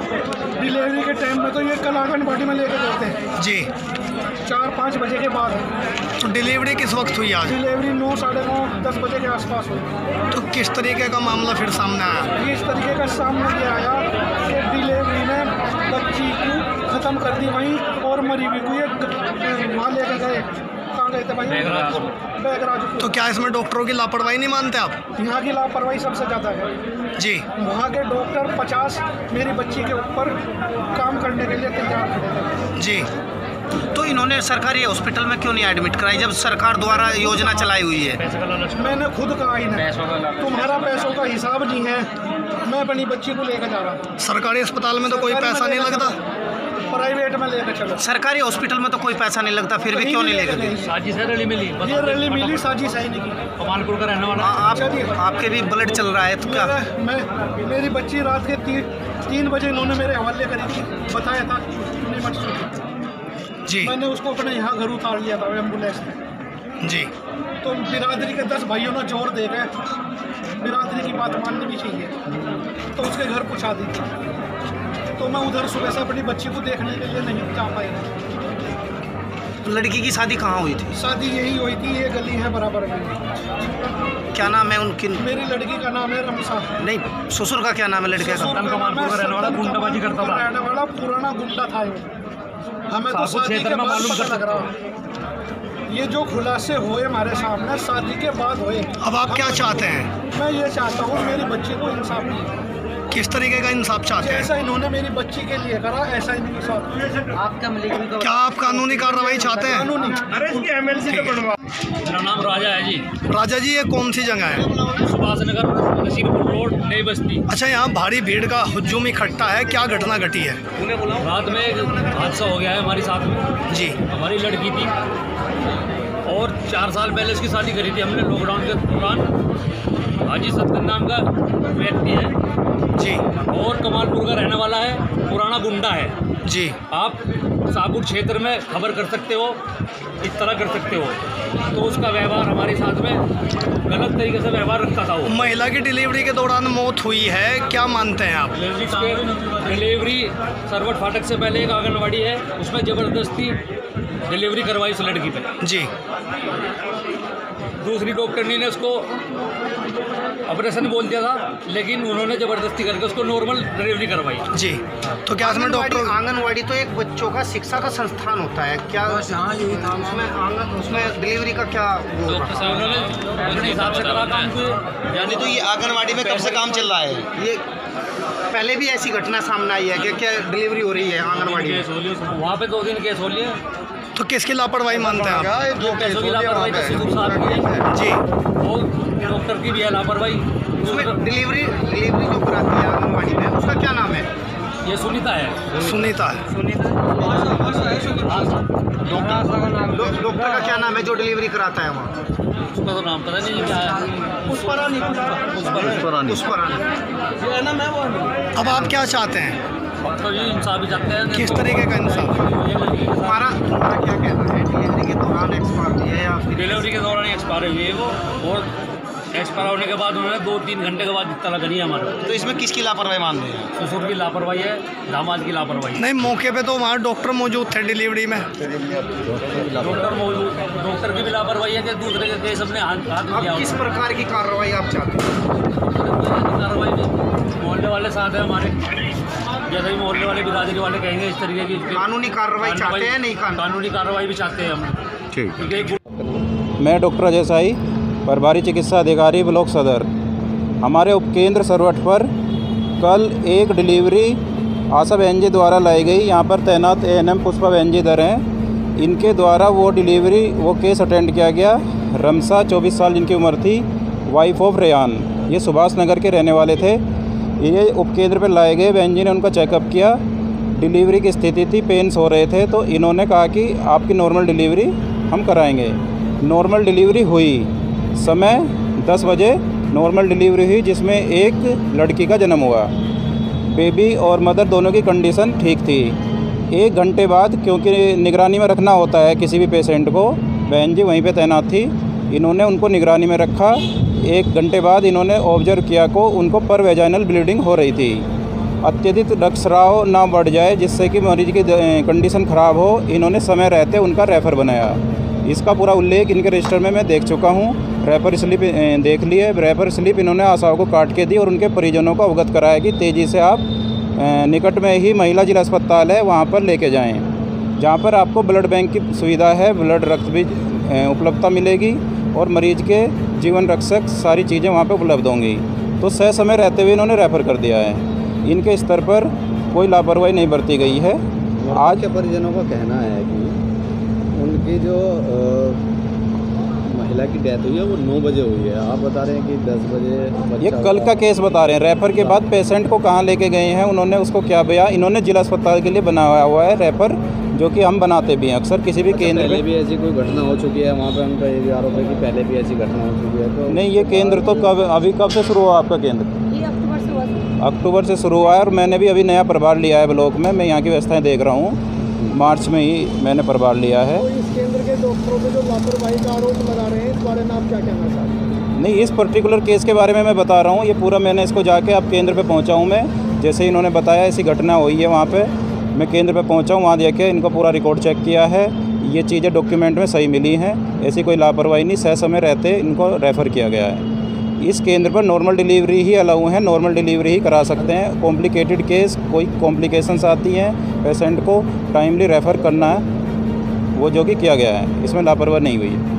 डिलीवरी के टाइम में तो ये कल आंगनबाड़ी में लेकर गए थे जी, 4-5 बजे के बाद। तो डिलीवरी किस वक्त हुई आज? डिलीवरी 9, साढ़े 9, 10 बजे के आसपास हुई। तो किस तरीके का मामला फिर सामने आया? इस तरीके का सामने ये आया कि डिलीवरी ने बच्ची को ख़त्म कर दी वहीं, और मरी हुई को ये वहाँ लेकर गए। कहाँ गए थे भाई? बैगराजपुर। तो क्या इसमें डॉक्टरों की लापरवाही नहीं मानते आप? यहाँ की लापरवाही सबसे ज़्यादा है जी। वहाँ के डॉक्टर 50 मेरी बच्ची के ऊपर काम करने के लिए तैयार खड़े थे जी। तो इन्होंने सरकारी हॉस्पिटल में क्यों नहीं एडमिट कराई जब सरकार द्वारा योजना चलाई हुई है? मैंने खुद कहा ही ना, तुम्हारा पैसों का हिसाब नहीं है, मैं अपनी बच्ची को लेकर जा रहा हूँ। सरकारी अस्पताल में तो कोई पैसा नहीं लगता, प्राइवेट में लेकर चलो। सरकारी हॉस्पिटल में तो कोई पैसा नहीं लगता, फिर भी क्यों नहीं लेकर गए? साजिश है, रैली मिली, ये रैली मिली, साजिश है नहीं की। कमालपुर का रहने वाला। आपके भी ब्लड चल रहा है तो क्या? मेरी बच्ची रात के 3 बजे इन्होंने मेरे हवाले करी थी, बताया था जी। मैंने उसको अपने यहाँ घर उतार लिया था एम्बुलेंस में जी। तो बिरादरी के 10 भाइयों ने जोर दे गए, बिरादरी की बात माननी भी चाहिए, तो उसके घर पहुँचा दी। तो मैं उधर सुबह से अपनी बच्ची को देखने के लिए नहीं जा पाया। लड़की की शादी कहाँ हुई थी? शादी यही हुई थी, ये गली है बराबर में। क्या नाम है उनकी? मेरी लड़की का नाम है रमसा। नहीं, ससुर का क्या नाम है लड़के का? रहने वाला, गुंडाबाजी करता था, रहने वाला पुराना गुंडा था। हमें तो शादी के बाद पता लग रहा, ये जो खुलासे हुए हमारे सामने शादी के बाद हुए। अब आप क्या चाहते हैं? मैं ये चाहता हूँ मेरी बच्ची को इंसाफ मिले। किस तरीके का इंसाफ चाहते हैं? जैसा इन्होंने मेरी बच्ची के लिए करा ऐसा ही नहीं साथ। आपका क्या आप कानूनी कार्रवाई चाहते हैं? कानूनी। अरे इसकी MLC का बनवा। मेरा नाम राजा है जी। राजा जी, ये कौन सी जगह है? सुभाष नगर, नसीरपुर रोड, नई बस्ती। अच्छा, यहाँ भारी भीड़ का हुजूम इकट्ठा है, क्या घटना घटी है? रात में एक हादसा हो गया है हमारे साथ में जी। हमारी लड़की थी और 4 साल पहले इसकी शादी करी थी हमने लॉकडाउन के दौरान। हाजी सत्तर नाम का व्यक्ति है जी, और कमालपुर का रहने वाला है, पुराना गुंडा है जी। आप सापुर क्षेत्र में खबर कर सकते हो, इस तरह कर सकते हो। तो उसका व्यवहार हमारे साथ में गलत तरीके से व्यवहार रखता था वो। महिला की डिलीवरी के दौरान मौत हुई है, क्या मानते हैं आप? डिलीवरी सरवट फाटक से पहले एक आंगनबाड़ी है, उसमें ज़बरदस्ती डिलीवरी करवाई उस लड़की पे जी। दूसरी डॉक्टर ने उसको ऑपरेशन बोल दिया था, लेकिन उन्होंने ज़बरदस्ती करके उसको नॉर्मल डिलीवरी करवाई जी। तो क्या इसमें डॉक्टर? आंगनवाड़ी तो एक बच्चों का शिक्षा का संस्थान होता है, क्या उसमें डिलीवरी का क्या? डॉक्टर साहब ने अपने हिसाब से करा काम को। यानी तो ये आंगनवाड़ी में कब से काम चल रहा है? ये पहले भी ऐसी घटना सामने आई है कि क्या डिलीवरी हो रही है आंगनवाड़ी में? वहाँ पे 2 दिन केस हो लिए। तो किसकी लापरवाही मानते हैं आप? जो पैसों की लापरवाही तो सिर्फ साथ की है जी, और डॉक्टर की भी है लापरवाही। उसमें डिलीवरी जो कराती है आंगनवाड़ी में, उसका क्या नाम है? ये सुनीता है। सुनीता है। डॉक्टर का क्या नाम है जो डिलीवरी कराता है वहाँ? उसका तो नाम पता नहीं क्या है। पुष्परानी। अब आप क्या चाहते हैं? तो ये इंसाफ भी चाहते हैं। किस तरीके का इंसाफ? हमारा क्या कहना है? डिलीवरी के दौरान एक्सपायर हुई है या डिलीवरी के दौरान एक्सपायर हुई है वो, और एक्सपायर होने के बाद उन्होंने 2-3 घंटे के बाद तलाक नहीं है हमारे। तो इसमें किसकी लापरवाही मान रहे हैं? ससुर की लापरवाही है, दामाद की लापरवाही। नहीं, मौके पे तो वहाँ डॉक्टर मौजूद थे डिलीवरी में। डॉक्टर की भी लापरवाही है कि दूसरे के केस अपने हाथ किया। किस प्रकार की कार्रवाई आप चाहते हैं? कार्रवाई मोहल्ले वाले साथ हैं हमारे, जैसे ही मोहल्ले वाले बिरादरी वाले कहेंगे इस तरीके की। कानूनी कार्रवाई चाहते हैं? नहीं, कानूनी कार्रवाई भी चाहते हैं हम। ठीक। मैं डॉक्टर अजय साई, प्रभारी चिकित्सा अधिकारी ब्लॉक सदर। हमारे उपकेंद्र सरवट पर कल एक डिलीवरी आशा बहन जी द्वारा लाई गई। यहाँ पर तैनात ANM पुष्पा बहन जी इधर हैं। इनके द्वारा वो केस अटेंड किया गया। रमसा 24 साल जिनकी उम्र थी, वाइफ ऑफ रेयान, ये सुभाष नगर के रहने वाले थे। ये उपकेंद्र पर लाए गए, बहन जी ने उनका चेकअप किया, डिलीवरी की स्थिति थी, पेन्स हो रहे थे, तो इन्होंने कहा कि आपकी नॉर्मल डिलीवरी हम कराएंगे। नॉर्मल डिलीवरी हुई, समय 10 बजे नॉर्मल डिलीवरी हुई, जिसमें एक लड़की का जन्म हुआ। बेबी और मदर दोनों की कंडीशन ठीक थी। 1 घंटे बाद, क्योंकि निगरानी में रखना होता है किसी भी पेशेंट को, बहन जी वहीं पे तैनात थी, इन्होंने उनको निगरानी में रखा। 1 घंटे बाद इन्होंने ऑब्जर्व किया को उनको पर वेजाइनल ब्लीडिंग हो रही थी। अत्यधिक रक्तस्राव ना बढ़ जाए जिससे कि मरीज की कंडीशन ख़राब हो, इन्होंने समय रहते उनका रेफ़र बनाया। इसका पूरा उल्लेख इनके रजिस्टर में मैं देख चुका हूँ। रेफ़र स्लिप देख लिए। रेफ़र स्लिप इन्होंने आशाओं को काट के दी और उनके परिजनों को अवगत कराया कि तेज़ी से आप निकट में ही महिला जिला अस्पताल है वहाँ पर लेके जाएं, जहाँ पर आपको ब्लड बैंक की सुविधा है, ब्लड रक्त भी उपलब्धता मिलेगी और मरीज के जीवन रक्षक सारी चीज़ें वहाँ पर उपलब्ध होंगी। तो सह समय रहते हुए इन्होंने रेफ़र कर दिया है। इनके स्तर पर कोई लापरवाही नहीं बरती गई है। आज के परिजनों का कहना है कि उनकी जो महिला की डेथ हुई है वो 9 बजे हुई है, आप बता रहे हैं कि 10 बजे। ये कल का केस बता रहे हैं। रेफ़र के बाद पेशेंट को कहाँ लेके गए हैं, उन्होंने उसको क्या बया, इन्होंने जिला अस्पताल के लिए बनाया हुआ है रेफ़र, जो कि हम बनाते भी हैं अक्सर किसी भी केंद्र पहले भी ऐसी कोई घटना हो चुकी है वहाँ पे, उनका ये भी आरोप है कि पहले भी ऐसी घटना हो चुकी है। तो नहीं, ये केंद्र तो कब से शुरू हुआ आपका केंद्र? अक्टूबर से हुआ। अक्टूबर से शुरू हुआ है और मैंने भी अभी नया प्रभार लिया है ब्लॉक में। मैं यहाँ की व्यवस्थाएँ देख रहा हूँ। मार्च में ही मैंने प्रभार लिया है। तो इस केंद्र के डॉक्टरों पे जो लापरवाही का आरोप लगा रहे हैं, इस बारे में आप क्या कहना चाहते हैं? नहीं, इस पर्टिकुलर केस के बारे में मैं बता रहा हूँ। ये पूरा मैंने इसको जाके अब केंद्र पे पहुँचा हूँ मैं। जैसे इन्होंने बताया ऐसी घटना हुई है वहाँ पे, मैं केंद्र पे पहुँचा हूँ, वहाँ देखे इनको पूरा रिकॉर्ड चेक किया है। ये चीज़ें डॉक्यूमेंट में सही मिली हैं, ऐसी कोई लापरवाही नहीं, सह समय रहते इनको रेफ़र किया गया है। इस केंद्र पर नॉर्मल डिलीवरी ही अलाउ है, नॉर्मल डिलीवरी ही करा सकते हैं। कॉम्प्लिकेटेड केस, कोई कॉम्प्लिकेशंस आती हैं, पेशेंट को टाइमली रेफ़र करना है, वो जो कि किया गया है, इसमें लापरवाही नहीं हुई है।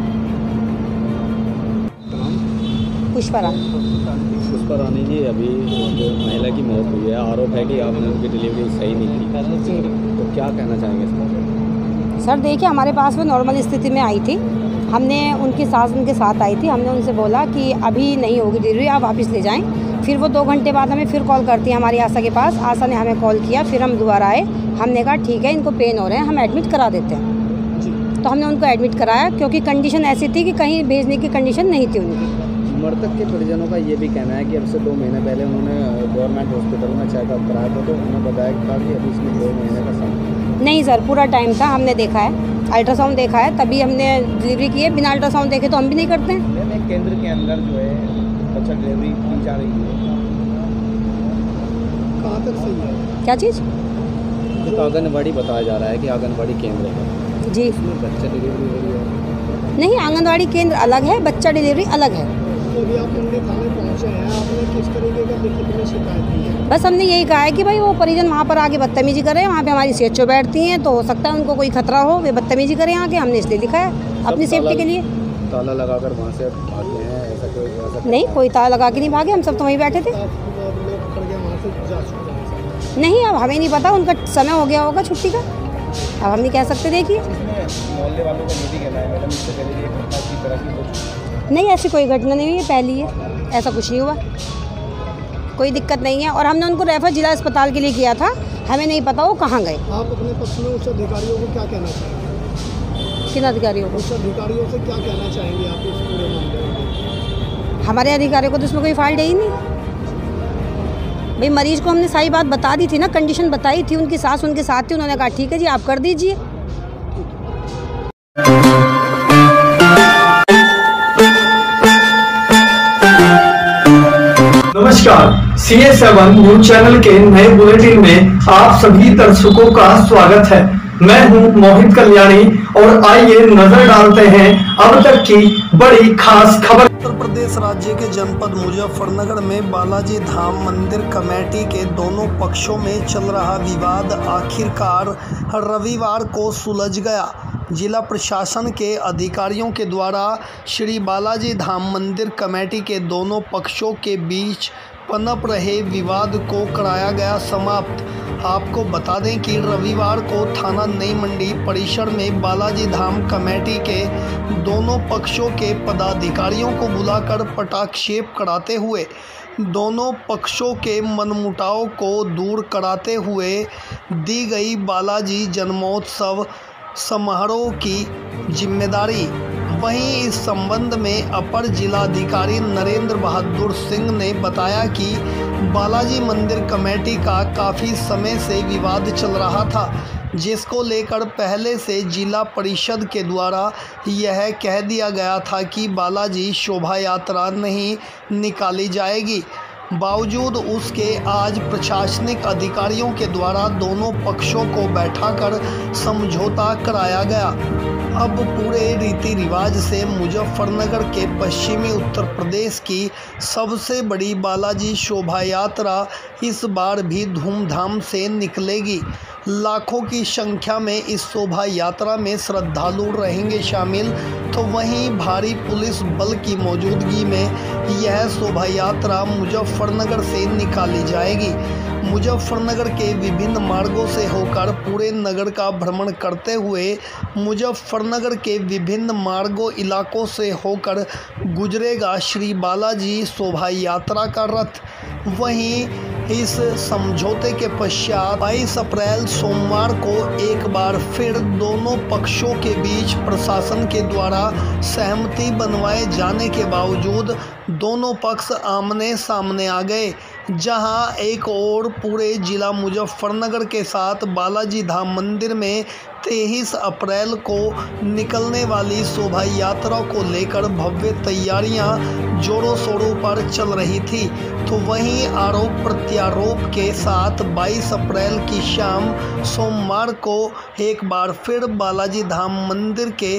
पुष्पा रानी जी, अभी जो महिला की मौत हुई है, आरोप है कि आपने उनकी डिलीवरी सही नहीं की, तो क्या कहना चाहेंगे इस पर? सर देखिए, हमारे पास वो नॉर्मल स्थिति में आई थी, हमने उनकी सास उनके साथ आई थी, हमने उनसे बोला कि अभी नहीं होगी डिलीवरी, आप वापस ले जाएं। फिर वो 2 घंटे बाद हमें फिर कॉल करती है हमारी आशा के पास। आशा ने हमें कॉल किया, फिर हम दोबारा आए, हमने कहा ठीक है इनको पेन हो रहे हैं, हम एडमिट करा देते हैं। तो हमने उनको एडमिट कराया क्योंकि कंडीशन ऐसी थी कि कहीं भेजने की कंडीशन नहीं थी उनकी। मृतक के परिजनों का ये भी कहना है कि अब से 2 महीने पहले उन्होंने गवर्नमेंट हॉस्पिटल में चेकअप कराया था, तो उन्होंने बताया था कि अभी इसमें 2 महीने का समय नहीं सर, पूरा टाइम था, हमने देखा है, अल्ट्रासाउंड देखा है, तभी हमने डिलीवरी की है। बिना अल्ट्रासाउंड देखे तो हम भी नहीं करते हैं। केंद्र के अंदर जो है बच्चा डिलीवरी की जा रही है, कहाँ तक सही है? क्या चीज़? तो आंगनबाड़ी बताया जा रहा है कि आंगनबाड़ी केंद्र है जी, उसमें बच्चा डिलीवरी हो रही है। नहीं, आंगनबाड़ी केंद्र अलग है, बच्चा डिलीवरी अलग है। तो अभी आप मंडी थाने पहुँचे हैं, आपने किस तरीके का लिखित में शिकायत की है? बस हमने यही कहा है कि भाई वो परिजन वहाँ पर आके बदतमीजी करें, वहाँ पे हमारी CHO बैठती हैं, तो हो सकता है उनको कोई खतरा हो, वे बदतमीजी करें आके, हमने इसलिए लिखा है अपनी सेफ्टी के लिए। ताला लगाकर वहाँ से भागे हैं, ऐसा कोई? नहीं, कोई ताला लगा के नहीं भागे, हम सब तो वहीं बैठे थे। नहीं, अब हमें नहीं पता, उनका समय हो गया होगा छुट्टी का, अब हम नहीं कह सकते। देखिए, मोहल्ले वालों का ये भी कहना है मैडम, इससे पहले ये घटना की तरह की हो? नहीं, ऐसी कोई घटना नहीं हुई है, पहली है, ऐसा कुछ नहीं हुआ, कोई दिक्कत नहीं है। और हमने उनको रेफर जिला अस्पताल के लिए किया था, हमें नहीं पता वो कहाँ गए। आप अपने पक्ष में उच्च अधिकारियों को क्या कहना चाहेंगे? किन अधिकारियों को? उच्च अधिकारियों से क्या कहना चाहेंगे आप इस पूरे मामले में? हमारे अधिकारियों को तो इसमें कोई फाल्ट है ही नहीं भाई। मरीज को हमने सारी बात बता दी थी ना, कंडीशन बताई थी, उनकी सास उनके साथ थी, उन्होंने कहा ठीक है जी आप कर दीजिए। नमस्कार, CA7 न्यूज चैनल के नए बुलेटिन में आप सभी दर्शकों का स्वागत है। मैं हूं मोहित कल्याणी और आइए नजर डालते हैं अब तक की बड़ी खास खबर। उत्तर प्रदेश राज्य के जनपद मुजफ्फरनगर में बालाजी धाम मंदिर कमेटी के दोनों पक्षों में चल रहा विवाद आखिरकार रविवार को सुलझ गया। जिला प्रशासन के अधिकारियों के द्वारा श्री बालाजी धाम मंदिर कमेटी के दोनों पक्षों के बीच पनप रहे विवाद को कराया गया समाप्त। आपको बता दें कि रविवार को थाना नई मंडी परिसर में बालाजी धाम कमेटी के दोनों पक्षों के पदाधिकारियों को बुलाकर पटाक्षेप कराते हुए दोनों पक्षों के मनमुटाव को दूर कराते हुए दी गई बालाजी जन्मोत्सव समारोह की जिम्मेदारी। वहीं इस संबंध में अपर जिलाधिकारी नरेंद्र बहादुर सिंह ने बताया कि बालाजी मंदिर कमेटी का काफ़ी समय से विवाद चल रहा था, जिसको लेकर पहले से जिला परिषद के द्वारा यह कह दिया गया था कि बालाजी शोभा यात्रा नहीं निकाली जाएगी। बावजूद उसके आज प्रशासनिक अधिकारियों के द्वारा दोनों पक्षों को बैठाकर समझौता कराया गया। अब पूरे रीति रिवाज से मुजफ्फरनगर के पश्चिमी उत्तर प्रदेश की सबसे बड़ी बालाजी शोभा यात्रा इस बार भी धूमधाम से निकलेगी। लाखों की संख्या में इस शोभा यात्रा में श्रद्धालु रहेंगे शामिल, तो वहीं भारी पुलिस बल की मौजूदगी में यह शोभा यात्रा मुजफ्फरनगर से निकाली जाएगी। मुजफ्फरनगर के विभिन्न मार्गों से होकर पूरे नगर का भ्रमण करते हुए मुजफ्फरनगर के विभिन्न मार्गों इलाकों से होकर गुजरेगा श्री बालाजी शोभा यात्रा का रथ। वहीं इस समझौते के पश्चात 22 अप्रैल सोमवार को एक बार फिर दोनों पक्षों के बीच प्रशासन के द्वारा सहमति बनवाए जाने के बावजूद दोनों पक्ष आमने सामने आ गए, जहां एक और पूरे जिला मुजफ्फरनगर के साथ बालाजी धाम मंदिर में 23 अप्रैल को निकलने वाली शोभा यात्रा को लेकर भव्य तैयारियां जोरों शोरों पर चल रही थी, तो वहीं आरोप प्रत्यारोप के साथ 22 अप्रैल की शाम सोमवार को एक बार फिर बालाजी धाम मंदिर के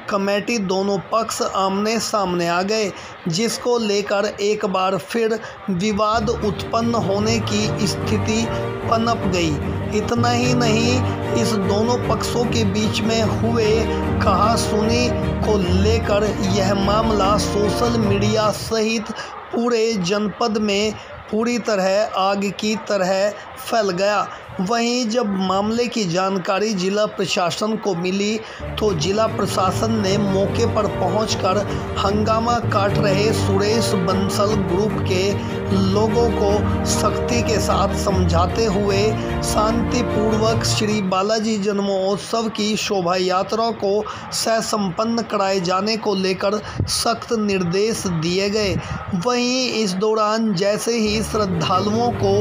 कमेटी दोनों पक्ष आमने सामने आ गए, जिसको लेकर एक बार फिर विवाद उत्पन्न होने की स्थिति पनप गई। इतना ही नहीं, इस दोनों पक्षों के बीच में हुए कहा सुनी को लेकर यह मामला सोशल मीडिया सहित पूरे जनपद में पूरी तरह आग की तरह फैल गया। वहीं जब मामले की जानकारी जिला प्रशासन को मिली तो जिला प्रशासन ने मौके पर पहुंचकर हंगामा काट रहे सुरेश बंसल ग्रुप के लोगों को सख्ती के साथ समझाते हुए शांतिपूर्वक श्री बालाजी जन्मोत्सव की शोभा यात्रा को ससंपन्न कराए जाने को लेकर सख्त निर्देश दिए गए। वहीं इस दौरान जैसे ही श्रद्धालुओं को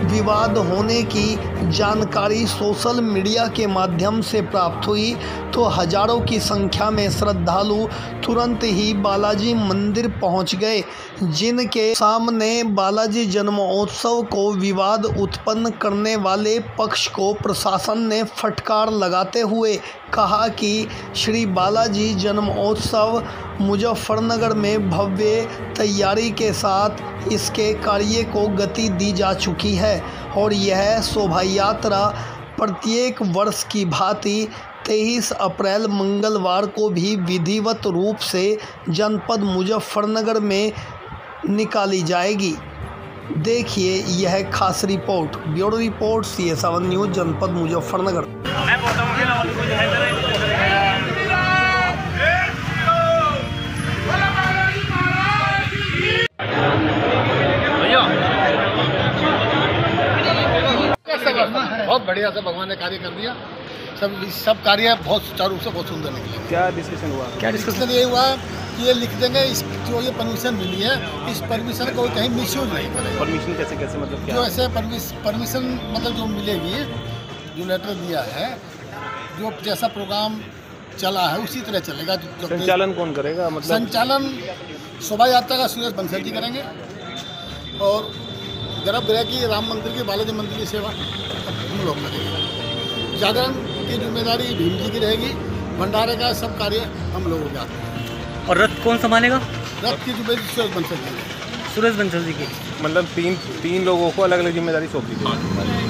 विवाद होने की जानकारी सोशल मीडिया के माध्यम से प्राप्त हुई तो हजारों की संख्या में श्रद्धालु तुरंत ही बालाजी मंदिर पहुंच गए, जिनके सामने बालाजी जन्मोत्सव को विवाद उत्पन्न करने वाले पक्ष को प्रशासन ने फटकार लगाते हुए कहा कि श्री बालाजी जन्मोत्सव मुजफ्फरनगर में भव्य तैयारी के साथ इसके कार्य को गति दी जा चुकी है और यह शोभा यात्रा प्रत्येक वर्ष की भांति 23 अप्रैल मंगलवार को भी विधिवत रूप से जनपद मुजफ्फरनगर में निकाली जाएगी। देखिए यह खास report. Bureau report CS7 news जनपद मुजफ्फरनगर। बहुत बढ़िया से भगवान ने कार्य कर दिया। सब कार्य बहुत सुचारू रूप से बहुत सुंदर निकले। क्या डिस्कशन हुआ? क्या डिस्कशन ये हुआ कि ये लिख देंगे इस जो ये परमिशन मिली है, इस परमिशन को कहीं मिसयूज नहीं करेगा। परमिशन कैसे मतलब क्या? जो ऐसे परमिशन मतलब जो मिलेगी, जो लेटर दिया है, जो जैसा प्रोग्राम चला है उसी तरह चलेगा। संचालन कौन करेगा? मतलब संचालन शोभा यात्रा का सुरेश बंसल जी करेंगे और गर्भगृह की राम मंदिर की बालाजी मंदिर की सेवा हम लोग करेंगे। जागरण की जिम्मेदारी भीम जी की रहेगी। भंडारे का सब कार्य हम लोग हो जाते हैं। और रथ कौन संभालेगा? रथ की जिम्मेदारी सुरेश बंसल जी। सुरेश बंसल जी की मतलब तीन लोगों को अलग अलग जिम्मेदारी सौंपी गई।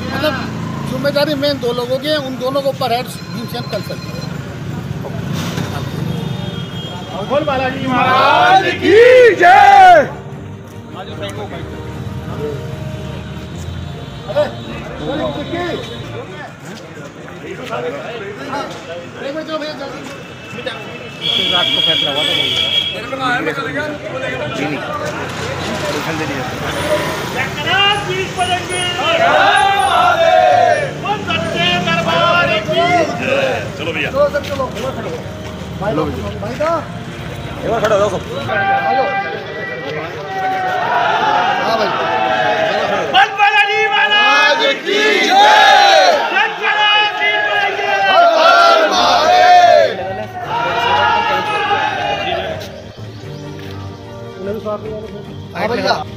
मतलब जिम्मेदारी मेन 2 लोगों की है, उन दोनों को ऊपर हेड भीमसेन कर सकते हैं। बोल बालाजी महाराज की जय। रात को फैसला हुआ चलो भैया खड़ा हो सब।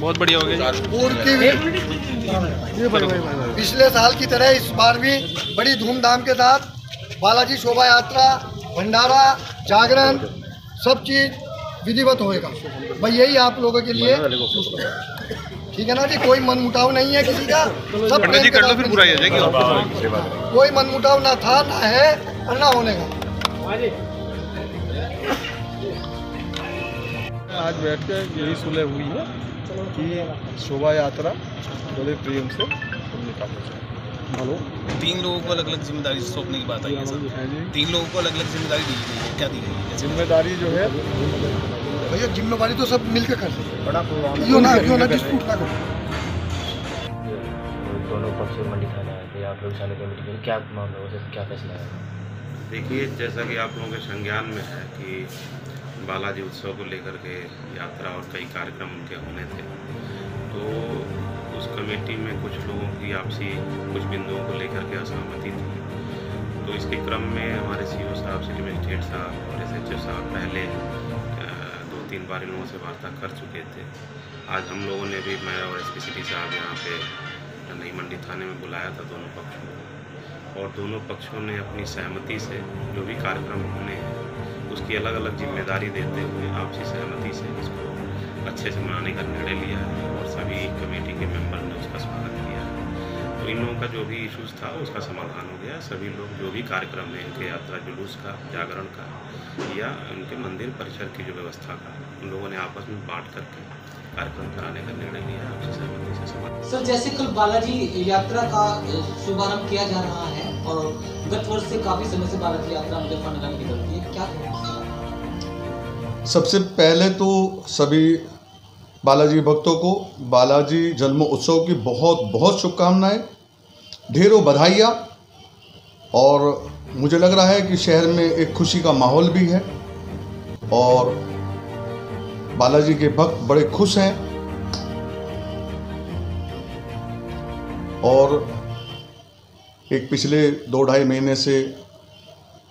बहुत बढ़िया हो गया। पिछले साल की तरह इस बार भी बड़ी धूमधाम के साथ बालाजी शोभा यात्रा, भंडारा, जागरण सब चीज विधिवत होएगा। भाई यही आप लोगों के लिए ठीक है ना जी। कोई मनमुटाव नहीं है किसी का, सब प्रेम के साथ पूरा हो जाएगी। कोई मनमुटाव ना था, ना है और ना होने का। आज बैठ के यही सुलह हुई है कि शोभा यात्रा बड़े प्रेम से निकाली जाए। हेलो, 3 लोगों को अलग अलग जिम्मेदारी सौंपने की बात आई है सर। 3 लोगों को अलग अलग जिम्मेदारी दी गई है, क्या दी गई है? जिम्मेदारी जो है भैया, जिम्मेदारी तो सब मिलकर करते हैं। क्यों ना डिस्प्यूट ना करो। दोनों पक्ष मंडी थाने आए थे, आप लोग थाने कमेटी में क्या मामला हो सर, क्या फैसला है? देखिए, जैसा कि आप लोगों के संज्ञान में है कि बालाजी उत्सव को लेकर के यात्रा और कई कार्यक्रम उनके होने थे, तो उस कमेटी में कुछ लोगों की आपसी कुछ बिंदुओं को लेकर के असहमति थी। तो इसके क्रम में हमारे सीओ साहब, सिटी मजिस्ट्रेट साहब और SHO साहब पहले 2-3 बार इन लोगों से वार्ता कर चुके थे। आज हम लोगों ने भी, मैं और SP सिटी साहब यहाँ पे नई मंडी थाने में बुलाया था दोनों पक्षों को, और दोनों पक्षों ने अपनी सहमति से जो भी कार्यक्रम होने हैं उसकी अलग अलग जिम्मेदारी देते हुए आपसी सहमति से इसको अच्छे से मनाने का निर्णय लिया है और सभी कमेटी के मेंबर ने उसका स्वागत किया है। तो इन लोगों का जो भी इश्यूज़ था उसका समाधान हो गया। सभी लोग जो भी कार्यक्रम है, इनके यात्रा जुलूस का, जागरण का या उनके मंदिर परिसर की जो व्यवस्था का, उन लोगों ने आपस में बांट करके कार्यक्रम कराने का निर्णय लिया है आपसी सहमति से समाधान। सर, जैसे कल बालाजी यात्रा का शुभारंभ किया जा रहा है और गत वर्ष से काफ़ी समय से बालाजी यात्रा मुजफ्फरनगर में निकलती है, क्या कहेंगे? सबसे पहले तो सभी बालाजी भक्तों को बालाजी जन्म उत्सव की बहुत बहुत शुभकामनाएं, ढेरों बधाइयाँ। और मुझे लग रहा है कि शहर में एक खुशी का माहौल भी है और बालाजी के भक्त बड़े खुश हैं। और एक पिछले 2-2.5 महीने से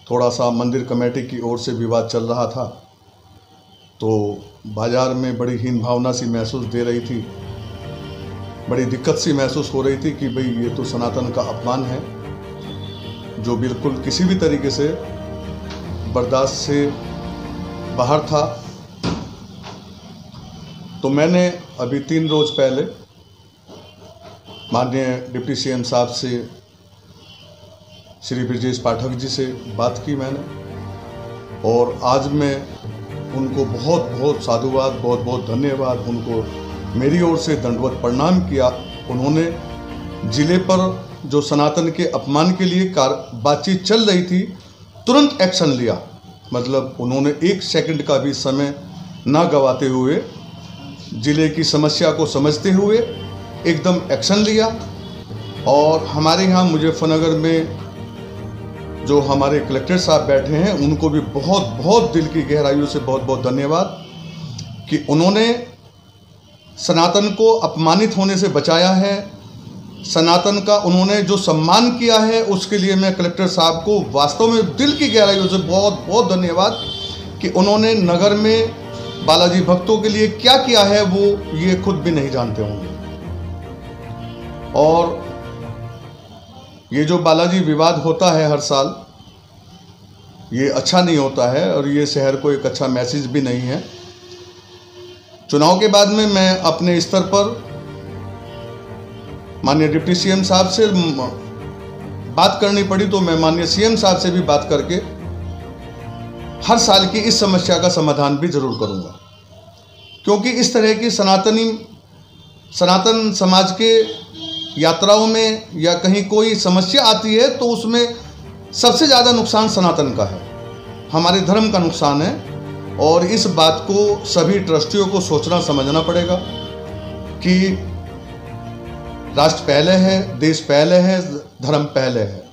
थोड़ा सा मंदिर कमेटी की ओर से विवाद चल रहा था, तो बाज़ार में बड़ी हीन भावना सी महसूस दे रही थी, बड़ी दिक्कत सी महसूस हो रही थी कि भाई ये तो सनातन का अपमान है, जो बिल्कुल किसी भी तरीके से बर्दाश्त से बाहर था। तो मैंने अभी 3 रोज़ पहले माननीय डिप्टी CM साहब से, श्री ब्रजेश पाठक जी से बात की मैंने, और आज मैं उनको बहुत बहुत साधुवाद, बहुत बहुत धन्यवाद, उनको मेरी ओर से दंडवत प्रणाम किया। उन्होंने जिले पर जो सनातन के अपमान के लिए बातचीत चल रही थी, तुरंत एक्शन लिया। मतलब उन्होंने 1 सेकंड का भी समय ना गवाते हुए, जिले की समस्या को समझते हुए एकदम एक्शन लिया। और हमारे यहाँ मुजफ्फरनगर में जो हमारे कलेक्टर साहब बैठे हैं, उनको भी बहुत बहुत दिल की गहराइयों से बहुत बहुत धन्यवाद कि उन्होंने सनातन को अपमानित होने से बचाया है। सनातन का उन्होंने जो सम्मान किया है, उसके लिए मैं कलेक्टर साहब को वास्तव में दिल की गहराइयों से बहुत बहुत धन्यवाद कि उन्होंने नगर में बालाजी भक्तों के लिए क्या किया है, वो ये खुद भी नहीं जानते होंगे। और ये जो बालाजी विवाद होता है हर साल, ये अच्छा नहीं होता है और ये शहर को एक अच्छा मैसेज भी नहीं है। चुनाव के बाद में मैं अपने स्तर पर माननीय डिप्टी CM साहब से बात करनी पड़ी, तो मैं माननीय CM साहब से भी बात करके हर साल की इस समस्या का समाधान भी जरूर करूंगा, क्योंकि इस तरह की सनातन समाज के यात्राओं में या कहीं कोई समस्या आती है तो उसमें सबसे ज़्यादा नुकसान सनातन का है, हमारे धर्म का नुकसान है। और इस बात को सभी ट्रस्टियों को सोचना समझना पड़ेगा कि राष्ट्र पहले है, देश पहले है, धर्म पहले है।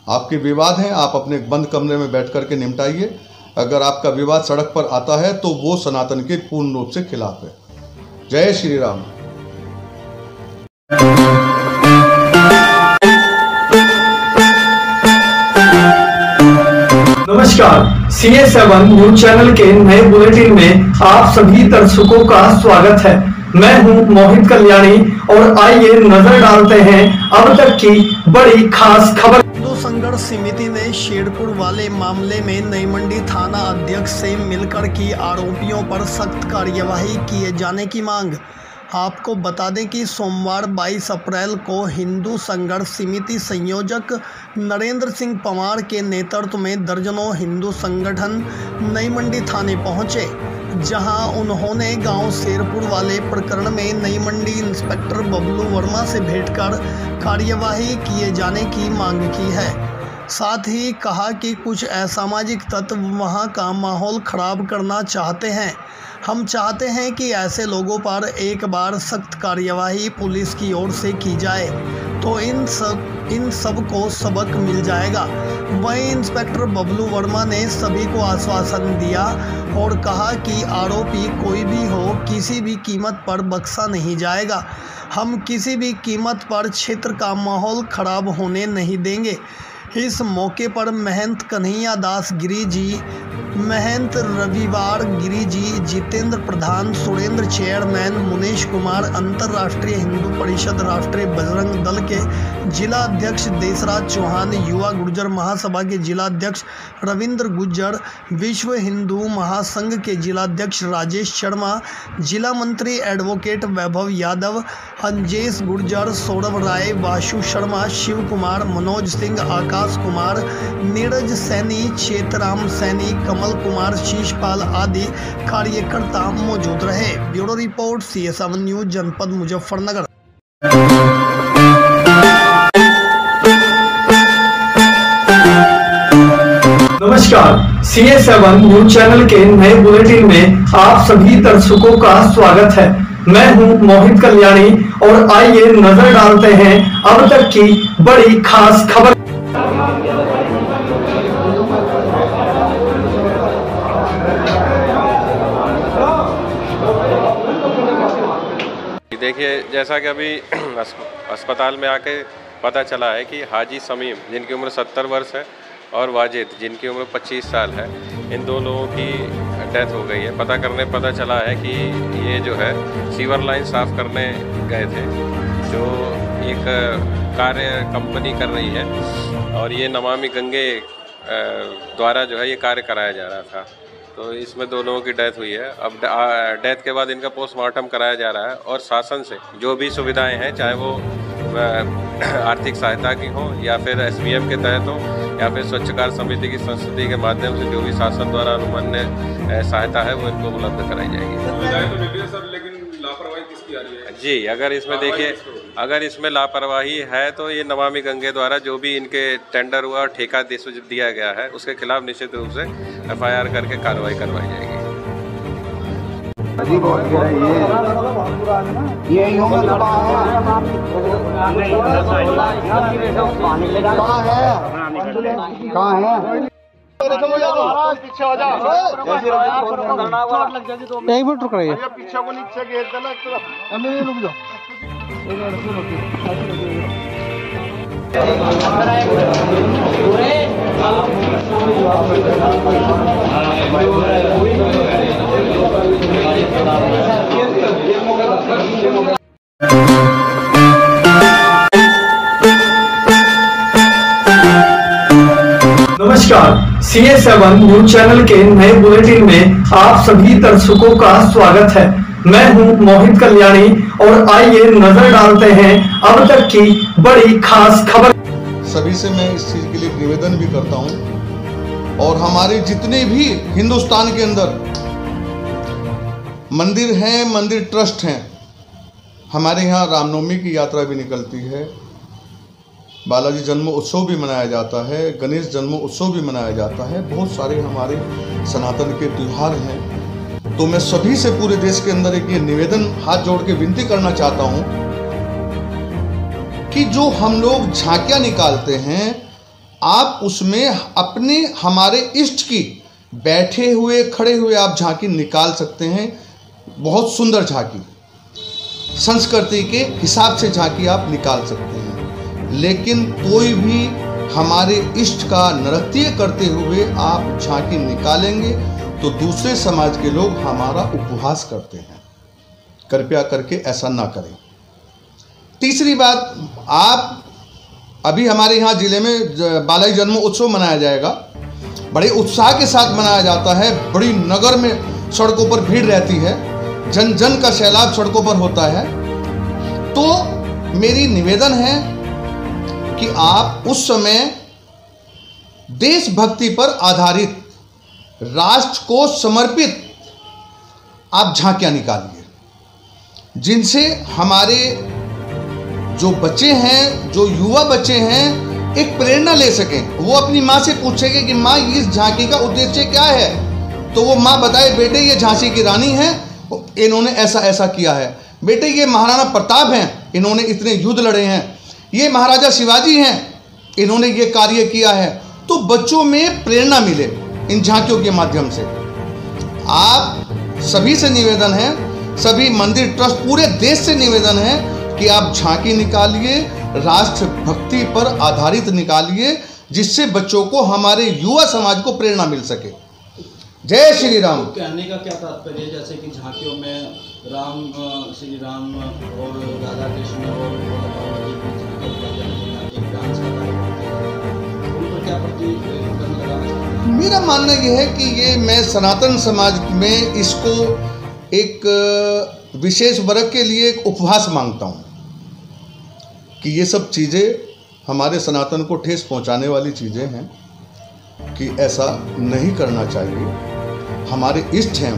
आपके विवाद हैं, आप अपने बंद कमरे में बैठ कर के निपटाइए। अगर आपका विवाद सड़क पर आता है तो वो सनातन के पूर्ण रूप से खिलाफ है। जय श्री राम। नमस्कार, CA7 न्यूज चैनल के नए बुलेटिन में आप सभी दर्शकों का स्वागत है। मैं हूं मोहित कल्याणी और आइए नजर डालते हैं अब तक की बड़ी खास खबर। हिंदू संघर्ष समिति ने शेरपुर वाले मामले में नई मंडी थाना अध्यक्ष से मिलकर की आरोपियों पर सख्त कार्यवाही किए जाने की मांग। आपको बता दें कि सोमवार 22 अप्रैल को हिंदू संघर्ष समिति संयोजक नरेंद्र सिंह पंवार के नेतृत्व में दर्जनों हिंदू संगठन नई मंडी थाने पहुंचे, जहां उन्होंने गांव शेरपुर वाले प्रकरण में नई मंडी इंस्पेक्टर बबलू वर्मा से भेंट कर कार्यवाही किए जाने की मांग की है। साथ ही कहा कि कुछ असामाजिक तत्व वहां का माहौल खराब करना चाहते हैं। हम चाहते हैं कि ऐसे लोगों पर एक बार सख्त कार्यवाही पुलिस की ओर से की जाए तो इन सब को सबक मिल जाएगा। वहीं इंस्पेक्टर बबलू वर्मा ने सभी को आश्वासन दिया और कहा कि आरोपी कोई भी हो, किसी भी कीमत पर बख्शा नहीं जाएगा। हम किसी भी कीमत पर क्षेत्र का माहौल खराब होने नहीं देंगे। इस मौके पर महंत कन्हैया दास गिरी जी, महंत रविवार गिरी जी, जितेंद्र प्रधान, सुरेंद्र चेयरमैन, मुनेश कुमार, अंतर्राष्ट्रीय हिंदू परिषद राष्ट्रीय बजरंग दल के जिला अध्यक्ष देशराज चौहान, युवा गुर्जर महासभा के जिला अध्यक्ष रविंद्र गुज्जर, विश्व हिंदू महासंघ के जिलाध्यक्ष राजेश शर्मा, जिला मंत्री एडवोकेट वैभव यादव, अंजेश गुर्जर, सौरभ राय, वासु शर्मा, शिव कुमार, मनोज सिंह, आकाश कुमार, नीरज सैनी, चेतराम सैनी, कमल कुमार, शीशपाल आदि कार्यकर्ता मौजूद रहे। ब्यूरो रिपोर्ट CA7 न्यूज, जनपद मुजफ्फरनगर। नमस्कार, CA7 न्यूज चैनल के नए बुलेटिन में आप सभी दर्शकों का स्वागत है। मैं हूं मोहित कल्याणी और आइए नजर डालते हैं अब तक की बड़ी खास खबर। देखिए, जैसा कि अभी अस्पताल में आके पता चला है कि हाजी समीम, जिनकी उम्र 70 वर्ष है, और वाजिद, जिनकी उम्र 25 साल है, इन दो लोगों की डेथ हो गई है। पता चला है कि ये जो है सीवर लाइन साफ़ करने गए थे, जो एक कार्य कंपनी कर रही है, और ये नमामि गंगे द्वारा जो है ये कार्य कराया जा रहा था। तो इसमें दो लोगों की डेथ हुई है। अब डेथ के बाद इनका पोस्टमार्टम कराया जा रहा है, और शासन से जो भी सुविधाएं हैं, चाहे वो आर्थिक सहायता की हो या फिर SBM के तहत हो या फिर स्वच्छ कार्य समिति की संस्कृति के माध्यम से जो भी शासन द्वारा अनुमन्य सहायता है वो इनको उपलब्ध कराई जाएगी। लेकिन लापरवाही किसकी आ रही है? जी, अगर इसमें देखिए, अगर इसमें लापरवाही है तो ये नमामि गंगे द्वारा जो भी इनके टेंडर हुआ और ठेका दिया गया है उसके खिलाफ निश्चित रूप से FIR करके कार्रवाई करवाई जाएगी। पीछे हो जा, एक मिनट रुक रही है। पीछे को नीचे घेर देना एक तरफ। रुक जाओ। नमस्कार, CA7 न्यूज चैनल के नए बुलेटिन में आप सभी दर्शकों का स्वागत है। मैं हूं मोहित कल्याणी और आइए नजर डालते हैं अब तक की बड़ी खास खबर। सभी से मैं इस चीज के लिए निवेदन भी करता हूं, और हमारे जितने भी हिंदुस्तान के अंदर मंदिर हैं, मंदिर ट्रस्ट हैं, हमारे यहाँ रामनवमी की यात्रा भी निकलती है, बालाजी जन्म उत्सव भी मनाया जाता है, गणेश जन्म उत्सव भी मनाया जाता है। बहुत सारे हमारे सनातन के त्यौहार हैं। तो मैं सभी से पूरे देश के अंदर एक ये निवेदन हाथ जोड़ के विनती करना चाहता हूँ कि जो हम लोग झांकियाँ निकालते हैं, आप उसमें अपने हमारे इष्ट की बैठे हुए खड़े हुए आप झांकी निकाल सकते हैं। बहुत सुंदर झांकी, संस्कृति के हिसाब से झांकी आप निकाल सकते हैं। लेकिन कोई भी हमारे इष्ट का नृत्य करते हुए आप झांकी निकालेंगे तो दूसरे समाज के लोग हमारा उपहास करते हैं। कृपया करके ऐसा ना करें। तीसरी बात, आप अभी हमारे यहाँ जिले में बालाजी जन्म उत्सव मनाया जाएगा। बड़े उत्साह के साथ मनाया जाता है। बड़ी नगर में सड़कों पर भीड़ रहती है, जन जन का सैलाब सड़कों पर होता है। तो मेरी निवेदन है कि आप उस समय देशभक्ति पर आधारित, राष्ट्र को समर्पित आप झांकियां निकालिए, जिनसे हमारे जो बच्चे हैं, जो युवा बच्चे हैं, एक प्रेरणा ले सकें। वो अपनी माँ से पूछेंगे कि माँ इस झांकी का उद्देश्य क्या है, तो वो माँ बताए बेटे ये झांसी की रानी है, इन्होंने ऐसा ऐसा किया है। बेटे ये महाराणा प्रताप हैं, इन्होंने इतने युद्ध लड़े हैं। ये महाराजा शिवाजी हैं, इन्होंने ये कार्य किया है। तो बच्चों में प्रेरणा मिले इन झांकियों के माध्यम से। आप सभी से निवेदन है, सभी मंदिर ट्रस्ट पूरे देश से निवेदन है कि आप झांकी निकालिए, राष्ट्र भक्ति पर आधारित निकालिए, जिससे बच्चों को, हमारे युवा समाज को प्रेरणा मिल सके। जय श्री राम। तो कहने का क्या तात्पर्य है, जैसे कि झांकियों में राम, श्री राम और राधा कृष्ण और एक डांस का कार्यक्रम, उन पर क्या मेरा मानना यह है कि ये, मैं सनातन समाज में इसको एक विशेष वर्ग के लिए एक उपहास मांगता हूँ कि ये सब चीज़ें हमारे सनातन को ठेस पहुँचाने वाली चीज़ें हैं, कि ऐसा नहीं करना चाहिए। हमारे इष्ट हैं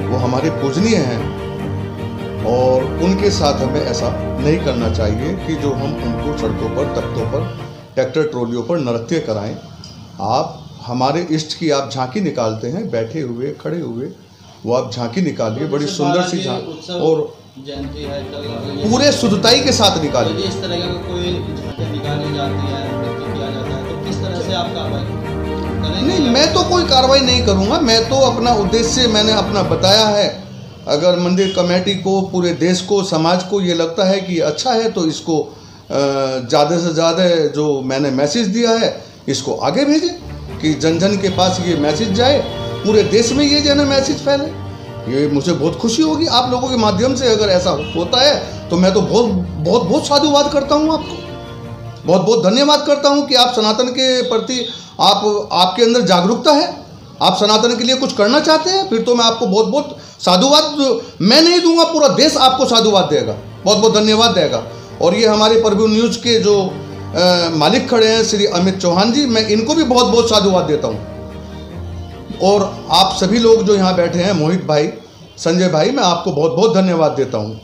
वो हमारे पूजनीय हैं, और उनके साथ हमें ऐसा नहीं करना चाहिए कि जो हम उनको सड़कों पर, तख्तों पर, ट्रैक्टर ट्रॉलियों पर नृत्य कराएं। आप हमारे इष्ट की आप झांकी निकालते हैं, बैठे हुए, खड़े हुए, वो आप झांकी निकालिए, बड़ी सुंदर सी झांकी, और जयंती है पूरे शुद्धताई के साथ निकालिए। इस तरह का कोई झांकियाँ निकाली जाती है, नृत्य किया जाता है, तो किस तरह से आप कार्रवाई करेंगे? नहीं, मैं तो कोई कार्रवाई नहीं करूँगा। मैं तो अपना उद्देश्य मैंने अपना बताया है। अगर मंदिर कमेटी को, पूरे देश को, समाज को ये लगता है कि अच्छा है, तो इसको ज़्यादा से ज़्यादा जो मैंने मैसेज दिया है इसको आगे भेजें, कि जन जन के पास ये मैसेज जाए, पूरे देश में ये जो मैसेज फैले। ये मुझे बहुत खुशी होगी आप लोगों के माध्यम से अगर ऐसा होता है, तो मैं तो बहुत साधुवाद करता हूँ आपको, बहुत धन्यवाद करता हूँ कि आप सनातन के प्रति आपके अंदर जागरूकता है, आप सनातन के लिए कुछ करना चाहते हैं। फिर तो मैं आपको बहुत साधुवाद मैं नहीं दूंगा, पूरा देश आपको साधुवाद देगा, बहुत धन्यवाद देगा। और ये हमारे प्रभु न्यूज़ के जो मालिक खड़े हैं श्री अमित चौहान जी, मैं इनको भी बहुत साधुवाद देता हूँ। और आप सभी लोग जो यहाँ बैठे हैं, मोहित भाई, संजय भाई, मैं आपको बहुत धन्यवाद देता हूँ।